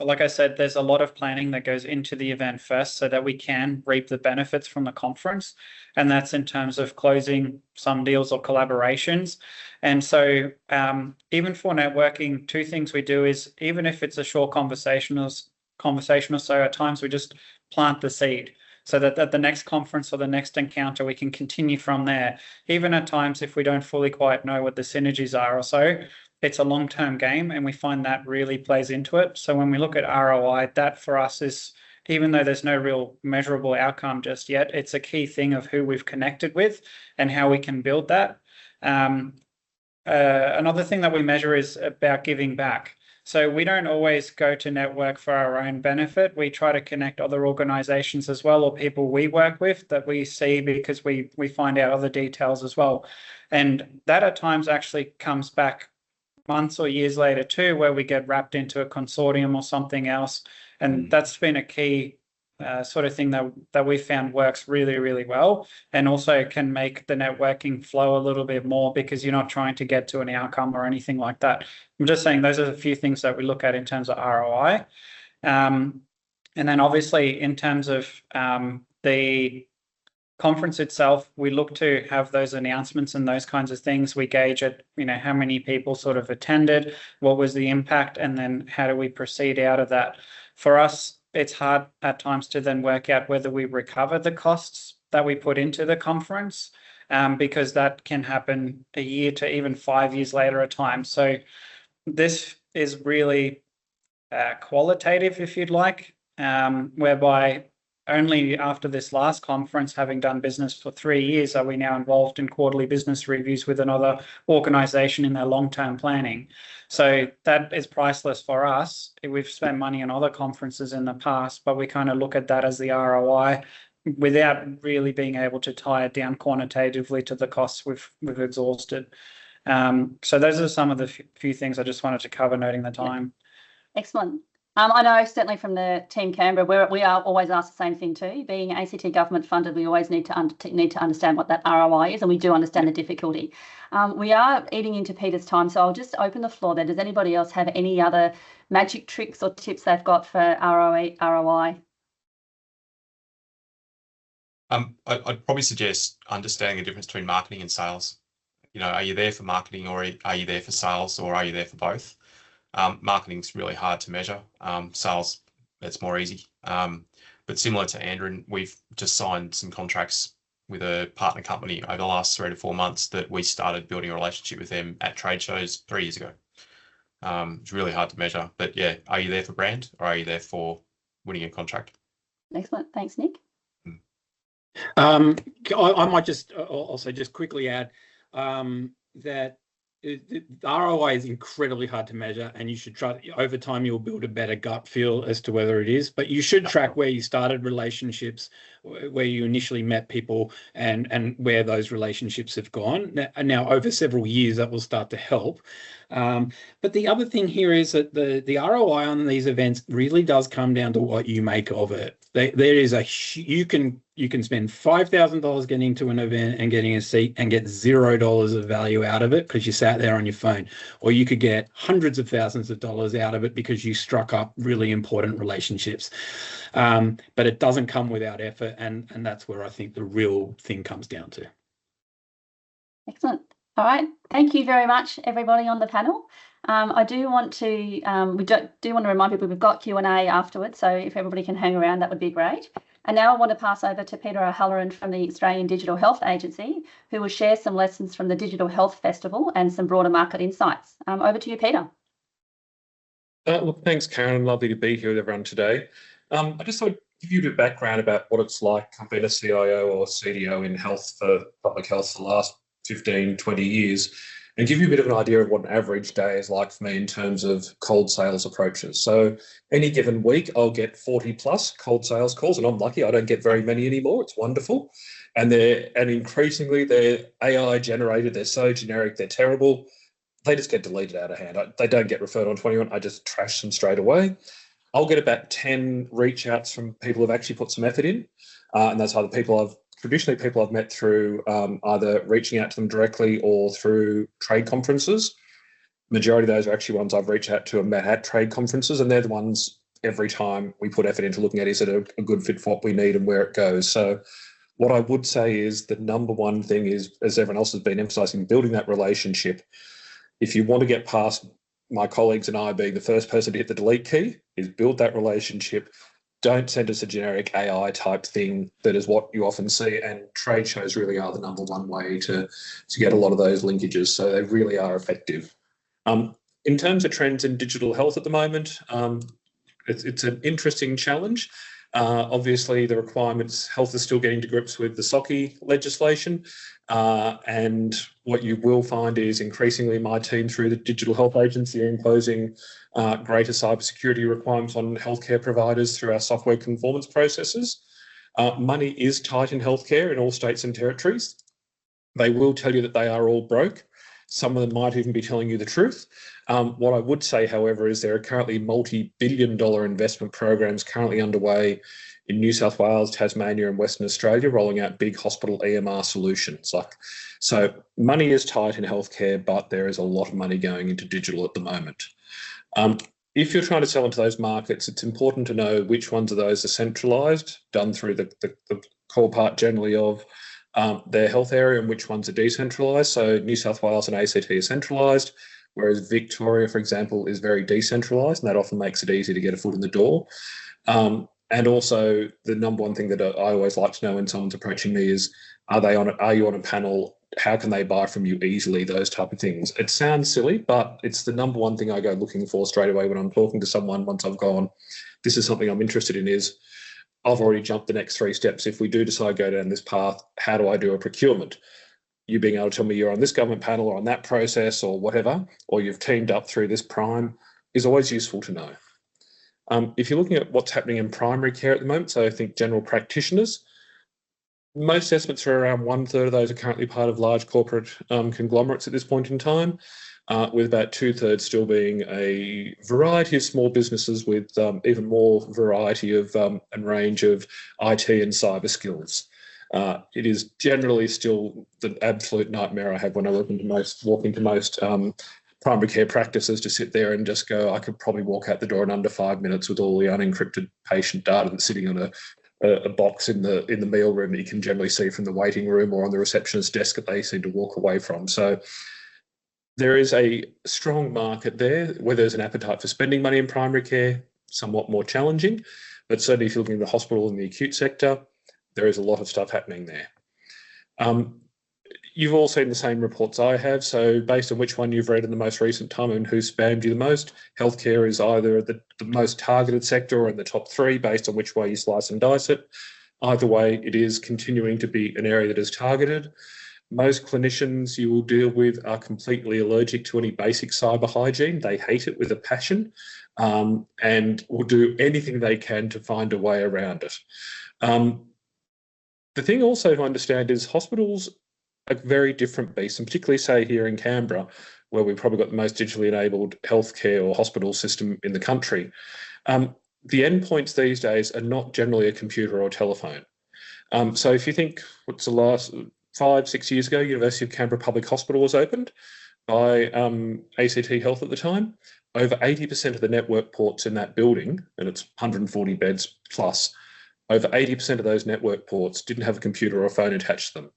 like I said, there's a lot of planning that goes into the event first so that we can reap the benefits from the conference. And that's in terms of closing some deals or collaborations. And so even for networking, 2 things we do is, even if it's a short conversation or so, at times we just plant the seed so that at the next conference or the next encounter, we can continue from there. Even at times, if we don't fully quite know what the synergies are or so, it's a long-term game, and we find that really plays into it. So when we look at ROI, that for us is, even though there's no real measurable outcome just yet, it's a key thing of who we've connected with and how we can build that. Another thing that we measure is about giving back. So we don't always go to network for our own benefit. We try to connect other organizations as well, or people we work with that we see, because we find out other details as well. And that at times actually comes back months or years later too, where we get wrapped into a consortium or something else. And that's been a key sort of thing that we found works really, really well, and also can make the networking flow a little bit more, because you're not trying to get to an outcome or anything like that. I'm just saying those are a few things that we look at in terms of ROI. And then obviously in terms of the conference itself, we look to have those announcements and those kinds of things. We gauge at, you know, how many people sort of attended, what was the impact, and then how do we proceed out of that. For us, it's hard at times to then work out whether we recover the costs that we put into the conference, because that can happen a year to even 5 years later at times. So this is really qualitative, if you'd like, whereby only after this last conference, having done business for 3 years, are we now involved in quarterly business reviews with another organisation in their long-term planning. So that is priceless for us. We've spent money on other conferences in the past, but we kind of look at that as the ROI without really being able to tie it down quantitatively to the costs we've exhausted. So those are some of the few things I just wanted to cover, noting the time. Excellent. I know certainly from the Team Canberra, we are always asked the same thing too. Being ACT government funded, we always need to understand what that ROI is, and we do understand the difficulty. We are eating into Peter's time, so I'll just open the floor there. Does anybody else have any other magic tricks or tips they've got for ROI? I'd probably suggest understanding the difference between marketing and sales. You know, are you there for marketing, or are you there for sales, or are you there for both? Marketing's really hard to measure. Sales, it's more easy. But similar to Andrin, we've just signed some contracts with a partner company over the last 3 to 4 months that we started building a relationship with them at trade shows 3 years ago. It's really hard to measure. But yeah, are you there for brand, or are you there for winning a contract? Excellent. Thanks, Nick. I might just also just quickly add that the ROI is incredibly hard to measure, and you should try. Over time, you'll build a better gut feel as to whether it is. But you should track where you started relationships, where you initially met people, and where those relationships have gone. Now, over several years, that will start to help. But the other thing here is that the ROI on these events really does come down to what you make of it. There is you can spend $5,000 getting into an event and getting a seat and get $0 of value out of it because you sat there on your phone, or you could get hundreds of thousands of dollars out of it because you struck up really important relationships. But it doesn't come without effort, and that's where I think the real thing comes down to. Excellent. All right. Thank you very much, everybody on the panel. I do want to remind people we've got Q&A afterwards, so if everybody can hang around, that would be great. And now I want to pass over to Peter O'Halloran from the Australian Digital Health Agency, who will share some lessons from the Digital Health Festival and some broader market insights. Over to you, Peter. Look, thanks, Karen. Lovely to be here with everyone today. I just thought I'd give you a bit of background about what it's like. I've been a CIO or CDO in health for public health for the last 15, 20 years, and give you a bit of an idea of what an average day is like for me in terms of cold sales approaches. So any given week, I'll get 40 plus cold sales calls, and I'm lucky I don't get very many anymore. It's wonderful. And increasingly they're AI generated. They're so generic. They're terrible. They just get deleted out of hand. They don't get referred on to anyone. I just trash them straight away. I'll get about 10 reach outs from people who've actually put some effort in. And that's either traditionally people I've met through either reaching out to them directly or through trade conferences. Majority of those are actually ones I've reached out to and met at trade conferences, and they're the ones every time we put effort into looking at, is it a good fit for what we need and where it goes. So what I would say is the number one thing is, as everyone else has been emphasising, building that relationship. If you want to get past my colleagues and I being the first person to hit the delete key, is build that relationship. Don't send us a generic AI type thing that is what you often see, and trade shows really are the number one way to get a lot of those linkages. So they really are effective. In terms of trends in digital health at the moment, it's an interesting challenge. Obviously, the requirements, health is still getting to grips with the SOCI legislation. And what you will find is increasingly my team through the Digital Health Agency are imposing greater cybersecurity requirements on healthcare providers through our software conformance processes. Money is tight in healthcare in all states and territories. They will tell you that they are all broke. Some of them might even be telling you the truth. What I would say, however, is there are currently multi-billion-dollar investment programs currently underway in New South Wales, Tasmania and Western Australia, rolling out big hospital EMR solutions. So money is tight in healthcare, but there is a lot of money going into digital at the moment. If you're trying to sell into those markets, it's important to know which ones of those are centralised, done through the core part generally of their health area, and which ones are decentralised. So New South Wales and ACT are centralised, whereas Victoria, for example, is very decentralised, and that often makes it easy to get a foot in the door. And also the number one thing that I always like to know when someone's approaching me is, are you on a panel? How can they buy from you easily? Those type of things. It sounds silly, but it's the number one thing I go looking for straight away when I'm talking to someone once I've gone, this is something I'm interested in, is I've already jumped the next 3 steps. If we do decide to go down this path, how do I do a procurement? You being able to tell me you're on this government panel or on that process or whatever, or you've teamed up through this prime, is always useful to know. If you're looking at what's happening in primary care at the moment, so I think general practitioners, most estimates are around 1/3 of those are currently part of large corporate conglomerates at this point in time, with about 2/3 still being a variety of small businesses with even more variety of and range of IT and cyber skills. It is generally still the absolute nightmare I have when I walk into most primary care practices, to sit there and just go, I could probably walk out the door in under 5 minutes with all the unencrypted patient data that's sitting on a box in the meal room that you can generally see from the waiting room or on the receptionist's desk that they seem to walk away from. So there is a strong market there. Where there's an appetite for spending money in primary care, somewhat more challenging, but certainly if you're looking at the hospital and the acute sector, there is a lot of stuff happening there. You've all seen the same reports I have, so based on which one you've read in the most recent time and who spammed you the most, healthcare is either the most targeted sector or in the top 3 based on which way you slice and dice it. Either way, it is continuing to be an area that is targeted. Most clinicians you will deal with are completely allergic to any basic cyber hygiene. They hate it with a passion, and will do anything they can to find a way around it. The thing also to understand is hospitals are very different beasts, and particularly say here in Canberra, where we've probably got the most digitally enabled healthcare or hospital system in the country. The endpoints these days are not generally a computer or a telephone. So if you think, what's the last 5-6 years ago, University of Canberra Public Hospital was opened by ACT Health at the time. Over 80% of the network ports in that building, and it's 140 beds plus, over 80% of those network ports didn't have a computer or a phone attached to them.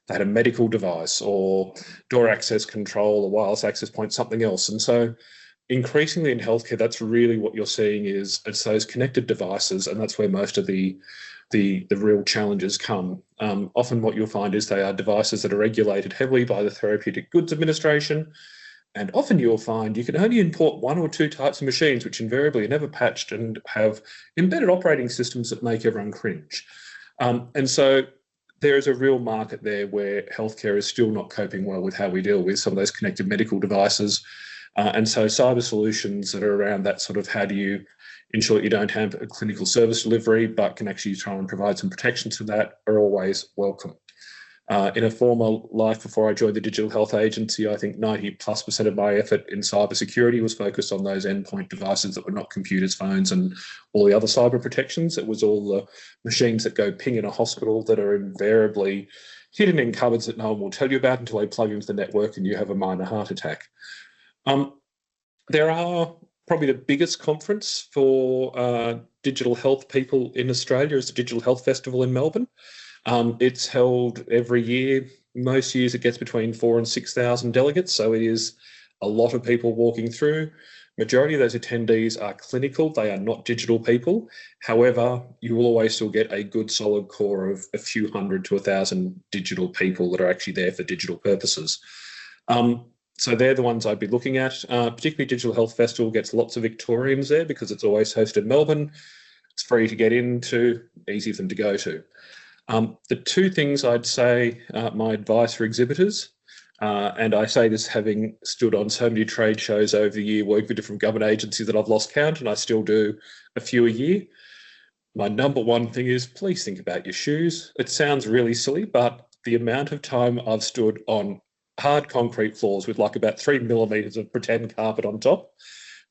They had a medical device or door access control, a wireless access point, something else. And so increasingly in healthcare, that's really what you're seeing is it's those connected devices, and that's where most of the real challenges come. Often what you'll find is they are devices that are regulated heavily by the Therapeutic Goods Administration, and often you'll find you can only import 1 or 2 types of machines, which invariably are never patched and have embedded operating systems that make everyone cringe. And so there is a real market there where healthcare is still not coping well with how we deal with some of those connected medical devices. And so cyber solutions that are around that sort of how do you ensure that you don't have a clinical service delivery, but can actually try and provide some protection to that are always welcome. In a former life before I joined the Digital Health Agency, I think 90+% of my effort in cybersecurity was focused on those endpoint devices that were not computers, phones, and all the other cyber protections. It was all the machines that go ping in a hospital that are invariably hidden in cupboards that no one will tell you about until they plug into the network and you have a minor heart attack. There are probably the biggest conference for digital health people in Australia is the Digital Health Festival in Melbourne. It's held every year. Most years it gets between 4,000 and 6,000 delegates, so it is a lot of people walking through. Majority of those attendees are clinical, they are not digital people. However, you will always still get a good solid core of a few hundred to 1,000 digital people that are actually there for digital purposes. So they're the ones I'd be looking at. Particularly Digital Health Festival gets lots of Victorians there because it's always hosted in Melbourne. It's free to get into, easy for them to go to. The 2 things I'd say, my advice for exhibitors, and I say this having stood on so many trade shows over the year, worked with different government agencies that I've lost count, and I still do a few a year. My number 1 thing is please think about your shoes. It sounds really silly, but the amount of time I've stood on hard concrete floors with like about 3 millimeters of pretend carpet on top,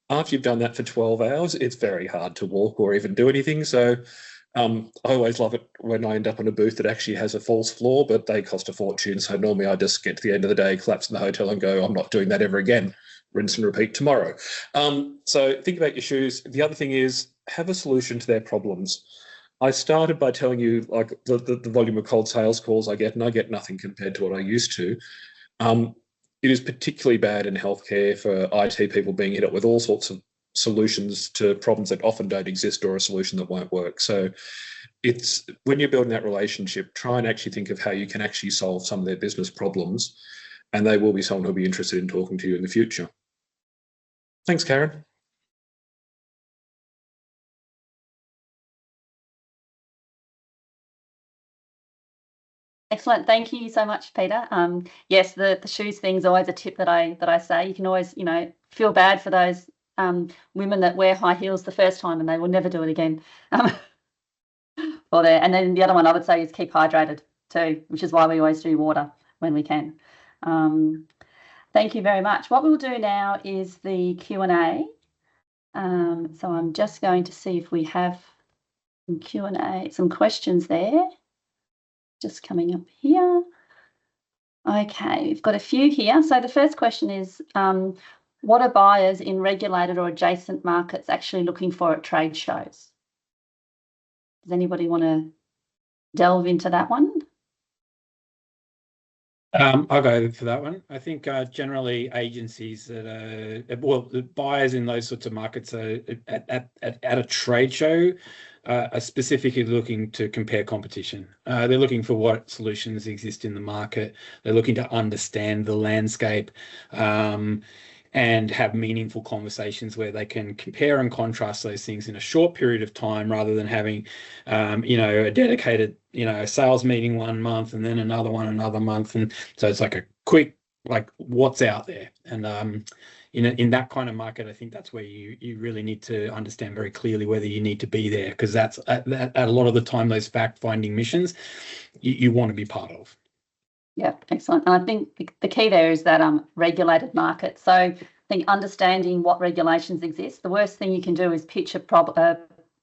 after you've done that for 12 hours, it's very hard to walk or even do anything. So I always love it when I end up on a booth that actually has a false floor, but they cost a fortune. So normally I just get to the end of the day, collapse in the hotel and go, I'm not doing that ever again. Rinse and repeat tomorrow. So think about your shoes. The other thing is have a solution to their problems. I started by telling you like the volume of cold sales calls I get, and I get nothing compared to what I used to. It is particularly bad in healthcare for IT people being hit up with all sorts of solutions to problems that often don't exist or a solution that won't work. So it's when you're building that relationship, try and actually think of how you can actually solve some of their business problems, and they will be someone who'll be interested in talking to you in the future. Thanks, Karen. Excellent. Thank you so much, Peter. Yes, the shoes thing's always a tip that I say. You can always, feel bad for those women that wear high heels the first time and they will never do it again. And then the other one I would say is keep hydrated too, which is why we always do water when we can. Thank you very much. What we'll do now is the Q&A. So I'm just going to see if we have some Q&A, some questions there. Just coming up here. Okay, we've got a few here. So the first question is, what are buyers in regulated or adjacent markets actually looking for at trade shows? Does anybody want to delve into that one? I'll go for that one. I think generally agencies that are, the buyers in those sorts of markets are at a trade show are specifically looking to compare competition. They're looking for what solutions exist in the market. They're looking to understand the landscape and have meaningful conversations where they can compare and contrast those things in a short period of time rather than having, a dedicated, sales meeting 1 month and then another one another month. And so it's like a quick, what's out there. And, in that kind of market, I think that's where you really need to understand very clearly whether you need to be there, because that's at a lot of the time, those fact-finding missions you want to be part of. Yeah, excellent. And I think the key there is that regulated market. So I think understanding what regulations exist, the worst thing you can do is pitch a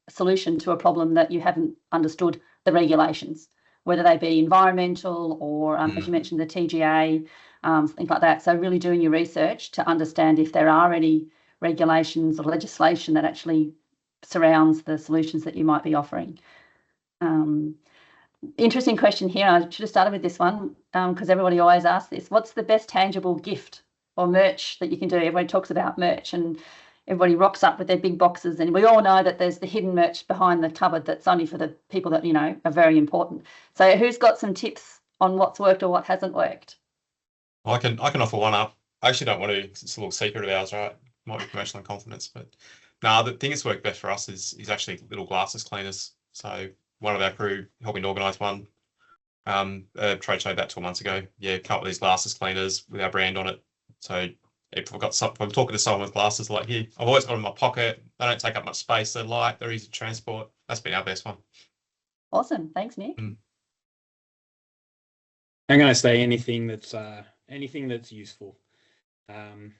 solution to a problem that you haven't understood the regulations, whether they be environmental or, as you mentioned, the TGA, things like that. So really doing your research to understand if there are any regulations or legislation that actually surrounds the solutions that you might be offering. Interesting question here. I should have started with this one because everybody always asks this. What's the best tangible gift or merch that you can do? Everybody talks about merch and everybody rocks up with their big boxes, and we all know that there's the hidden merch behind the cupboard that's only for the people that, are very important. So who's got some tips on what's worked or what hasn't worked? I can offer one up. I actually don't want to, it's a little secret of ours, right? Might be commercial in confidence, but no, the thing that's worked best for us is actually little glasses cleaners. So one of our crew helping to organise one trade show about 12 months ago. Yeah, come up with these glasses cleaners with our brand on it. So if I'm talking to someone with glasses, like here, I've always got them in my pocket. They don't take up much space. They're light. They're easy to transport. That's been our best one. Awesome. Thanks, Nick. I'm going to say anything that's useful. And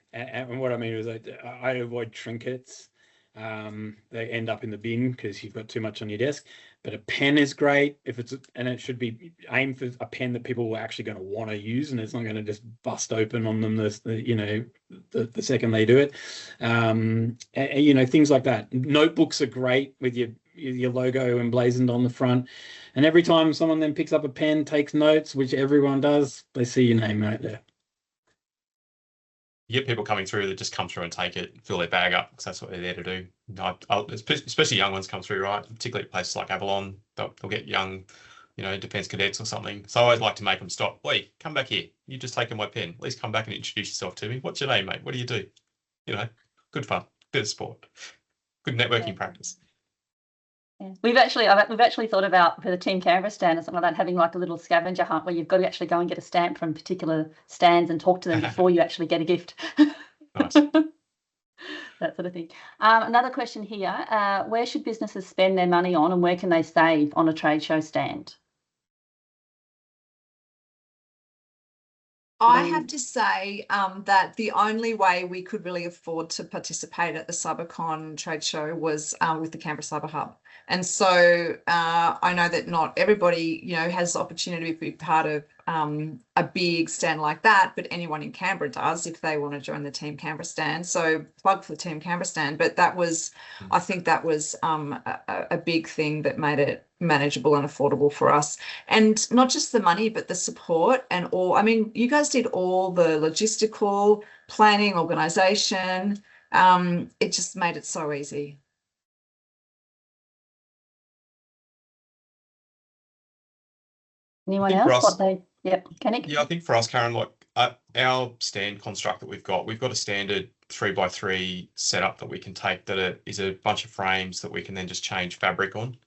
what I mean is I avoid trinkets. They end up in the bin because you've got too much on your desk. But a pen is great and it should be aimed for a pen that people are actually going to want to use, and it's not going to just bust open on them the second they do it. Things like that. Notebooks are great with your logo emblazoned on the front, and every time someone then picks up a pen, takes notes, which everyone does, they see your name right there. You get people coming through that just come through and take it, fill their bag up, because that's what they're there to do. Especially young ones come through, right? Particularly at places like Avalon, they'll get young, defence cadets or something. So I always like to make them stop. Wait, come back here. You just taken my pen. At least come back and introduce yourself to me. What's your name, mate? What do you do? Good fun, bit of sport, good networking practice. Yeah. We've actually thought about for the Team Canberra stand or something like that, having like a little scavenger hunt where you've got to actually go and get a stamp from particular stands and talk to them before you actually get a gift. Nice. That sort of thing. Another question here, where should businesses spend their money on and where can they save on a trade show stand? I have to say that the only way we could really afford to participate at the Cybercon trade show was with the Canberra Cyber Hub. And so I know that not everybody, has the opportunity to be part of a big stand like that, but anyone in Canberra does if they want to join the Team Canberra stand. So plug for the Team Canberra stand. But I think that was a big thing that made it manageable and affordable for us. And not just the money, but the support and all. I mean, you guys did all the logistical planning, organisation. It just made it so easy. Anyone else? Kenny? Yeah, I think for us, Karen, our stand construct that we've got a standard 3x3 setup that we can take that is a bunch of frames that we can then just change fabric on.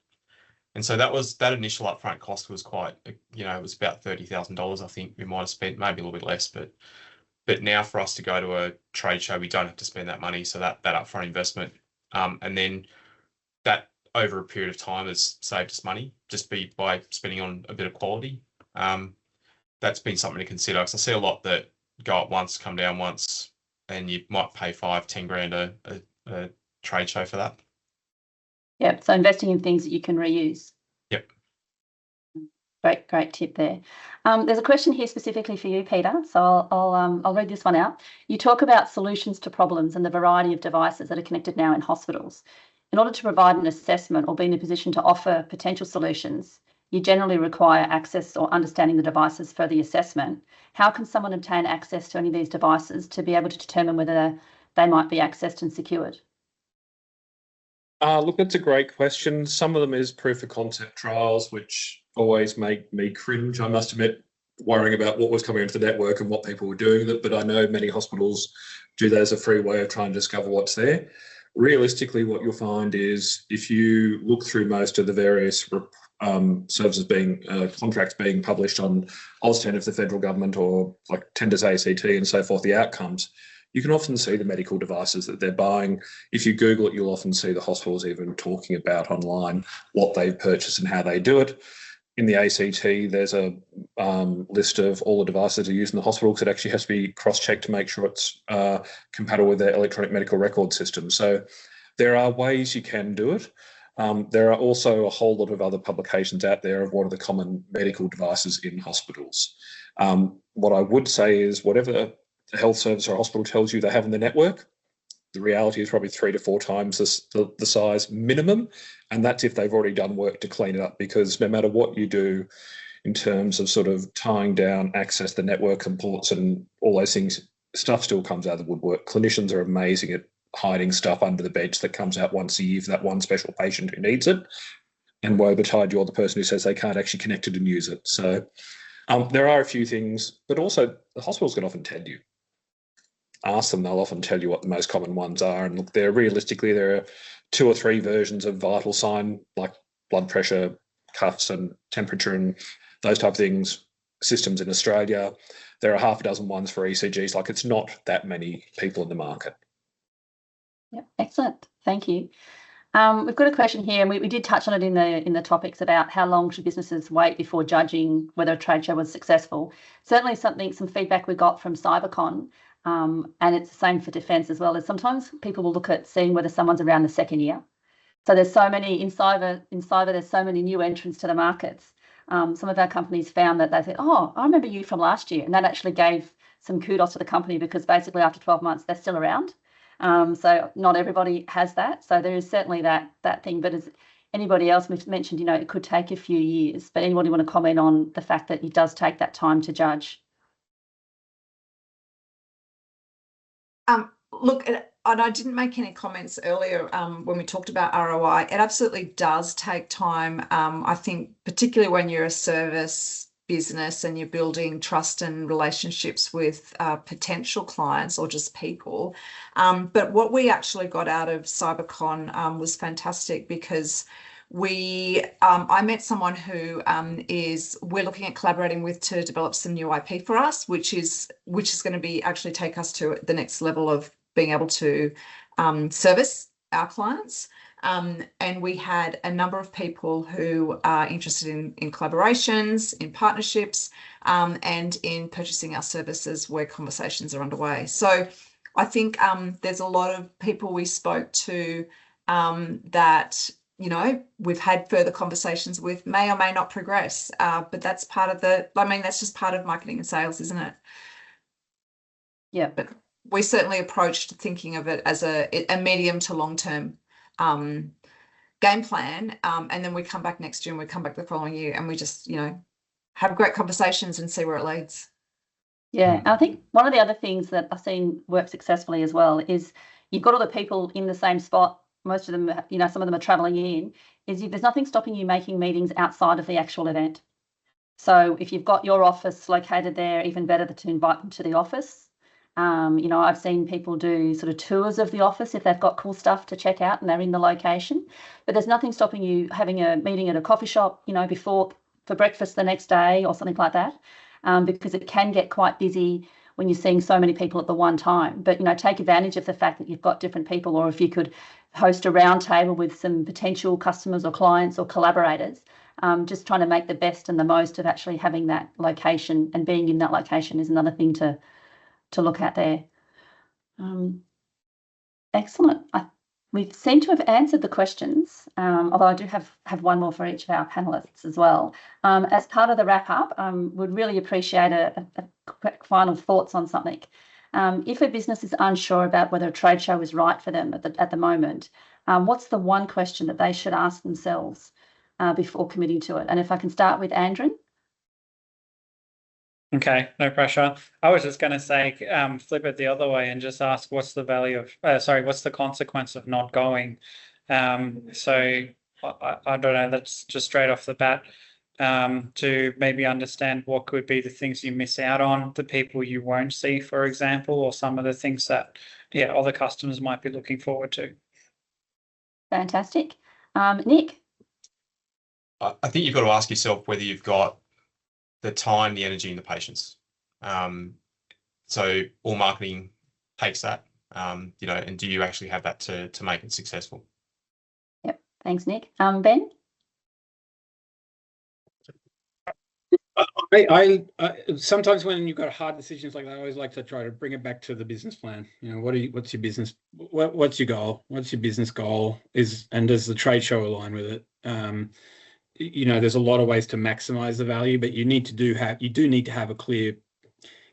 And so that initial upfront cost was quite, you know, it was about $30,000. I think we might have spent maybe a little bit less, but now for us to go to a trade show, we don't have to spend that money. So that upfront investment, and then that over a period of time has saved us money just by spending on a bit of quality. That's been something to consider, because I see a lot that go up once, come down once, and you might pay 5-10 grand a trade show for that. Yep. So investing in things that you can reuse. Yep. Great tip there. There's a question here specifically for you, Peter. So I'll read this one out. You talk about solutions to problems and the variety of devices that are connected now in hospitals. In order to provide an assessment or be in a position to offer potential solutions, you generally require access or understanding the devices for the assessment. How can someone obtain access to any of these devices to be able to determine whether they might be accessed and secured? Look, that's a great question. Some of them is proof of concept trials, which always make me cringe, I must admit, worrying about what was coming into the network and what people were doing with it. But I know many hospitals do that as a free way of trying to discover what's there. Realistically, what you'll find is if you look through most of the various services contracts being published on AusTend of the federal government, or like Tenders ACT and so forth, the outcomes, you can often see the medical devices that they're buying. If you Google it, you'll often see the hospitals even talking about online what they've purchased and how they do it. In the ACT, there's a list of all the devices that are used in the hospital, because it actually has to be cross-checked to make sure it's compatible with their electronic medical record system. So there are ways you can do it. There are also a whole lot of other publications out there of what are the common medical devices in hospitals. What I would say is whatever the health service or hospital tells you they have in the network, the reality is probably 3 to 4 times the size minimum. And that's if they've already done work to clean it up, because no matter what you do in terms of sort of tying down access, the network and ports and all those things, stuff still comes out of the woodwork. Clinicians are amazing at hiding stuff under the bench that comes out once a year for that one special patient who needs it. And woe betide you're the person who says they can't actually connect it and use it. So there are a few things, but also the hospitals can often tell you. Ask them, they'll often tell you what the most common ones are. And look, there are 2 or 3 versions of vital sign, like blood pressure, cuffs and temperature and those type of things, systems in Australia. There are half a dozen ones for ECGs. Like, it's not that many people in the market. Yep, excellent. Thank you. We've got a question here, and we did touch on it in the topics about how long should businesses wait before judging whether a trade show was successful. Certainly some feedback we got from CyberCon, and it's the same for defence as well, is sometimes people will look at seeing whether someone's around the second year. So there's so many in cyber, there's so many new entrants to the markets. Some of our companies found that they said, oh, I remember you from last year. And that actually gave some kudos to the company, because basically after 12 months, they're still around. So not everybody has that. So there is certainly that thing. But as anybody else mentioned, it could take a few years. But anybody want to comment on the fact that it does take that time to judge? Look, and I didn't make any comments earlier when we talked about ROI. It absolutely does take time. I think particularly when you're a service business and you're building trust and relationships with potential clients or just people. But what we actually got out of CyberCon was fantastic, because I met someone who we're looking at collaborating with to develop some new IP for us, which is going to be actually take us to the next level of being able to service our clients. And we had a number of people who are interested in collaborations, in partnerships, and in purchasing our services where conversations are underway. So I think there's a lot of people we spoke to that, we've had further conversations with, may or may not progress, but that's part of that's just part of marketing and sales, isn't it? Yeah. But we certainly approached thinking of it as a medium to long-term game plan, and then we come back next year and we come back the following year, and we just have great conversations and see where it leads. Yeah, and I think one of the other things that I've seen work successfully as well is you've got all the people in the same spot. Most of them, some of them are travelling in. There's nothing stopping you making meetings outside of the actual event. So if you've got your office located there, even better to invite them to the office. You know, I've seen people do sort of tours of the office if they've got cool stuff to check out and they're in the location. But there's nothing stopping you having a meeting at a coffee shop, you know, before for breakfast the next day or something like that, because it can get quite busy when you're seeing so many people at the one time. But, you know, take advantage of the fact that you've got different people, or if you could host a round table with some potential customers or clients or collaborators, just trying to make the best and the most of actually having that location, and being in that location is another thing to look at there. Excellent. We seem to have answered the questions, although I do have one more for each of our panellists as well. As part of the wrap up, would really appreciate a quick final thoughts on something. If a business is unsure about whether a trade show is right for them at the moment, what's the one question that they should ask themselves before committing to it? And if I can start with Andrin. Okay, no pressure. I was just going to say, flip it the other way and just ask, what's the value of, what's the consequence of not going? So I don't know, that's just straight off the bat, to maybe understand what could be the things you miss out on, the people you won't see, for example, or some of the things that, other customers might be looking forward to. Fantastic. Nick? I think you've got to ask yourself whether you've got the time, the energy, and the patience. So all marketing takes that, you know, and do you actually have that to make it successful? Yep. Thanks, Nick. Ben? I sometimes when you've got hard decisions like that, I always like to try to bring it back to the business plan. You know, what's your business? What's your goal? What's your business goal? And does the trade show align with it? You know, there's a lot of ways to maximize the value, but you do need to have a clear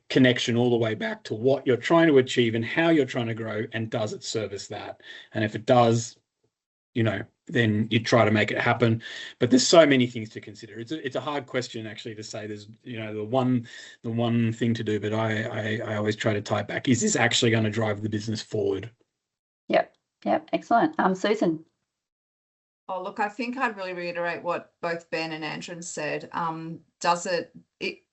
connection all the way back to what you're trying to achieve and how you're trying to grow, and does it service that? And if it does, you know, then you try to make it happen. But there's so many things to consider. It's a hard question actually to say there's, you know, the one thing to do, but I always try to tie it back. Is this actually going to drive the business forward? Yep, excellent. Susan? Oh, look, I think I'd really reiterate what both Ben and Andrin said.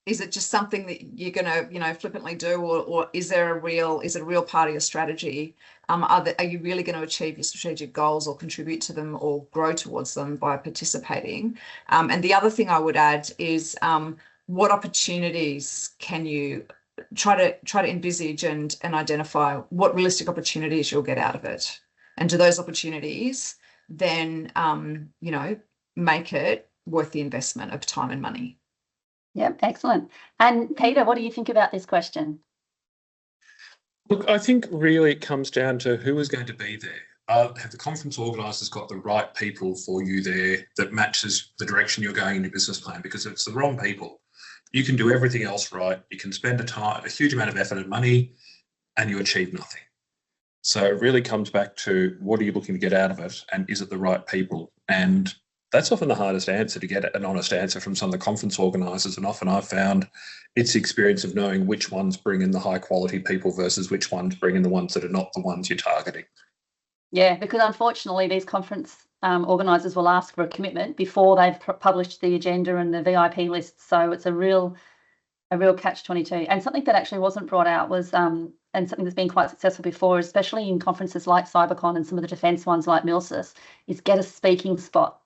Is it just something that you're going to, you know, flippantly do, or is it a real part of your strategy? Are you really going to achieve your strategic goals or contribute to them or grow towards them by participating? And the other thing I would add is what opportunities can you try to envisage and identify what realistic opportunities you'll get out of it? And do those opportunities then, you know, make it worth the investment of time and money? Yep, excellent. And Peter, what do you think about this question? Look, I think really it comes down to who is going to be there. Have the conference organisers got the right people for you there that matches the direction you're going in your business plan? Because if it's the wrong people, you can do everything else right. You can spend a huge amount of effort and money and you achieve nothing. So it really comes back to what are you looking to get out of it, and is it the right people? And that's often the hardest answer, to get an honest answer from some of the conference organisers. And often I've found it's the experience of knowing which ones bring in the high quality people versus which ones bring in the ones that are not the ones you're targeting. Yeah, because unfortunately these conference organisers will ask for a commitment before they've published the agenda and the VIP list. So it's a real catch-22. And something that actually wasn't brought out was, and something that's been quite successful before, especially in conferences like CyberCon and some of the defence ones like Milsys, is get a speaking spot.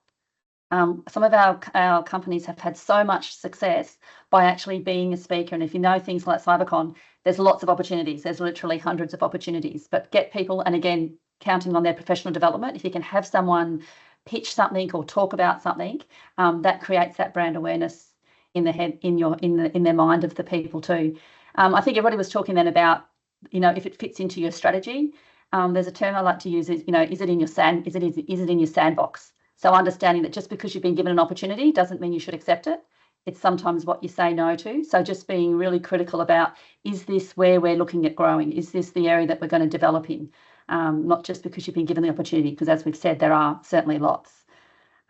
Some of our companies have had so much success by actually being a speaker. And if you know things like CyberCon, there's lots of opportunities. There's literally hundreds of opportunities. But get people, and again, counting on their professional development, if you can have someone pitch something or talk about something, that creates that brand awareness in the head, in their mind of the people too. I think everybody was talking then about, you know, if it fits into your strategy. There's a term I like to use is, you know, is it in your sandbox? So understanding that just because you've been given an opportunity doesn't mean you should accept it. It's sometimes what you say no to. So just being really critical about, is this where we're looking at growing? Is this the area that we're going to develop in? Not just because you've been given the opportunity, because as we've said, there are certainly lots.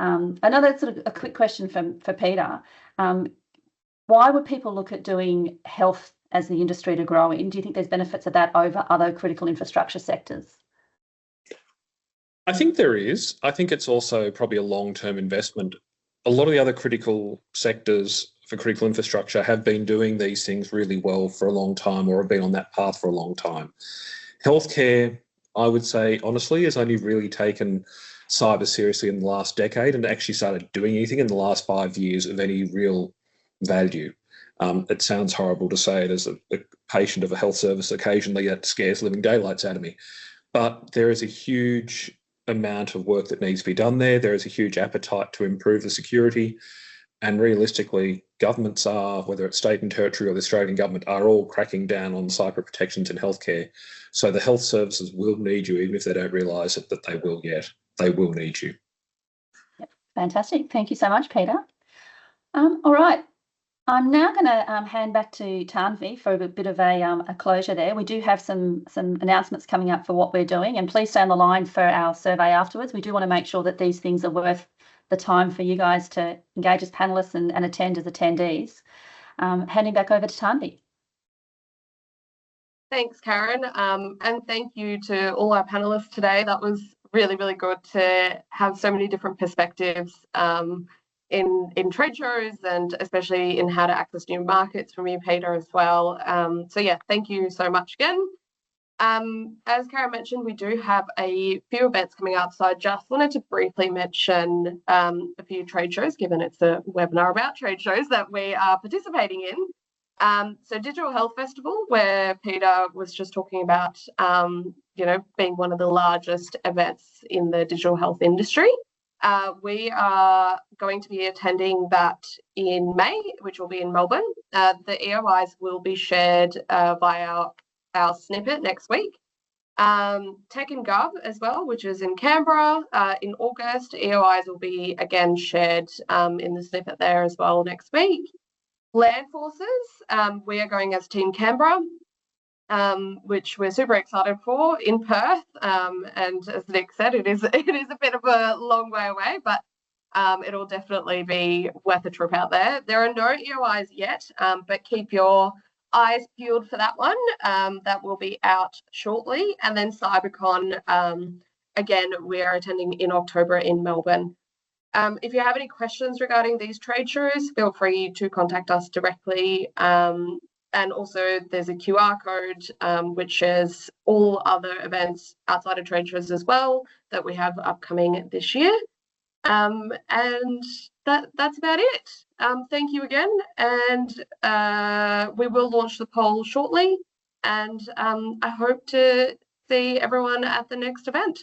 Another sort of a quick question for Peter. Why would people look at doing health as the industry to grow in? Do you think there's benefits of that over other critical infrastructure sectors? I think there is. I think it's also probably a long-term investment. A lot of the other critical sectors for critical infrastructure have been doing these things really well for a long time, or have been on that path for a long time. Healthcare, I would say, honestly, has only really taken cyber seriously in the last decade and actually started doing anything in the last 5 years of any real value. It sounds horrible to say it as a patient of a health service. Occasionally that scares living daylights out of me. But there is a huge amount of work that needs to be done there. There is a huge appetite to improve the security. And realistically, governments are, whether it's state and territory or the Australian government, are all cracking down on cyber protections in healthcare. So the health services will need you, even if they don't realise it, that they will yet. They will need you. Yep. Fantastic. Thank you so much, Peter. All right. I'm now going to hand back to Tanvi for a bit of a closure there. We do have some announcements coming up for what we're doing, and please stay on the line for our survey afterwards. We do want to make sure that these things are worth the time for you guys to engage as panellists and attend as attendees. Handing back over to Tanvi. Thanks, Karen, and thank you to all our panellists today. That was really, really good to have so many different perspectives in trade shows, and especially in how to access new markets from you, Peter, as well. So yeah, thank you so much again. As Karen mentioned, we do have a few events coming up, so I just wanted to briefly mention a few trade shows, given it's a webinar about trade shows that we are participating in. So Digital Health Festival, where Peter was just talking about, being one of the largest events in the digital health industry. We are going to be attending that in May, which will be in Melbourne. The EOIs will be shared via our snippet next week. Tech and Gov as well, which is in Canberra in August. EOIs will be again shared in the snippet there as well next week. Land Forces, we are going as Team Canberra, which we're super excited for in Perth. And as Nick said, it is a bit of a long way away, but it'll definitely be worth a trip out there. There are no EOIs yet, but keep your eyes peeled for that one. That will be out shortly. And then CyberCon, again, we're attending in October in Melbourne. If you have any questions regarding these trade shows, feel free to contact us directly. And also there's a QR code which shares all other events outside of trade shows as well that we have upcoming this year. And that's about it. Thank you again, and we will launch the poll shortly, and I hope to see everyone at the next event.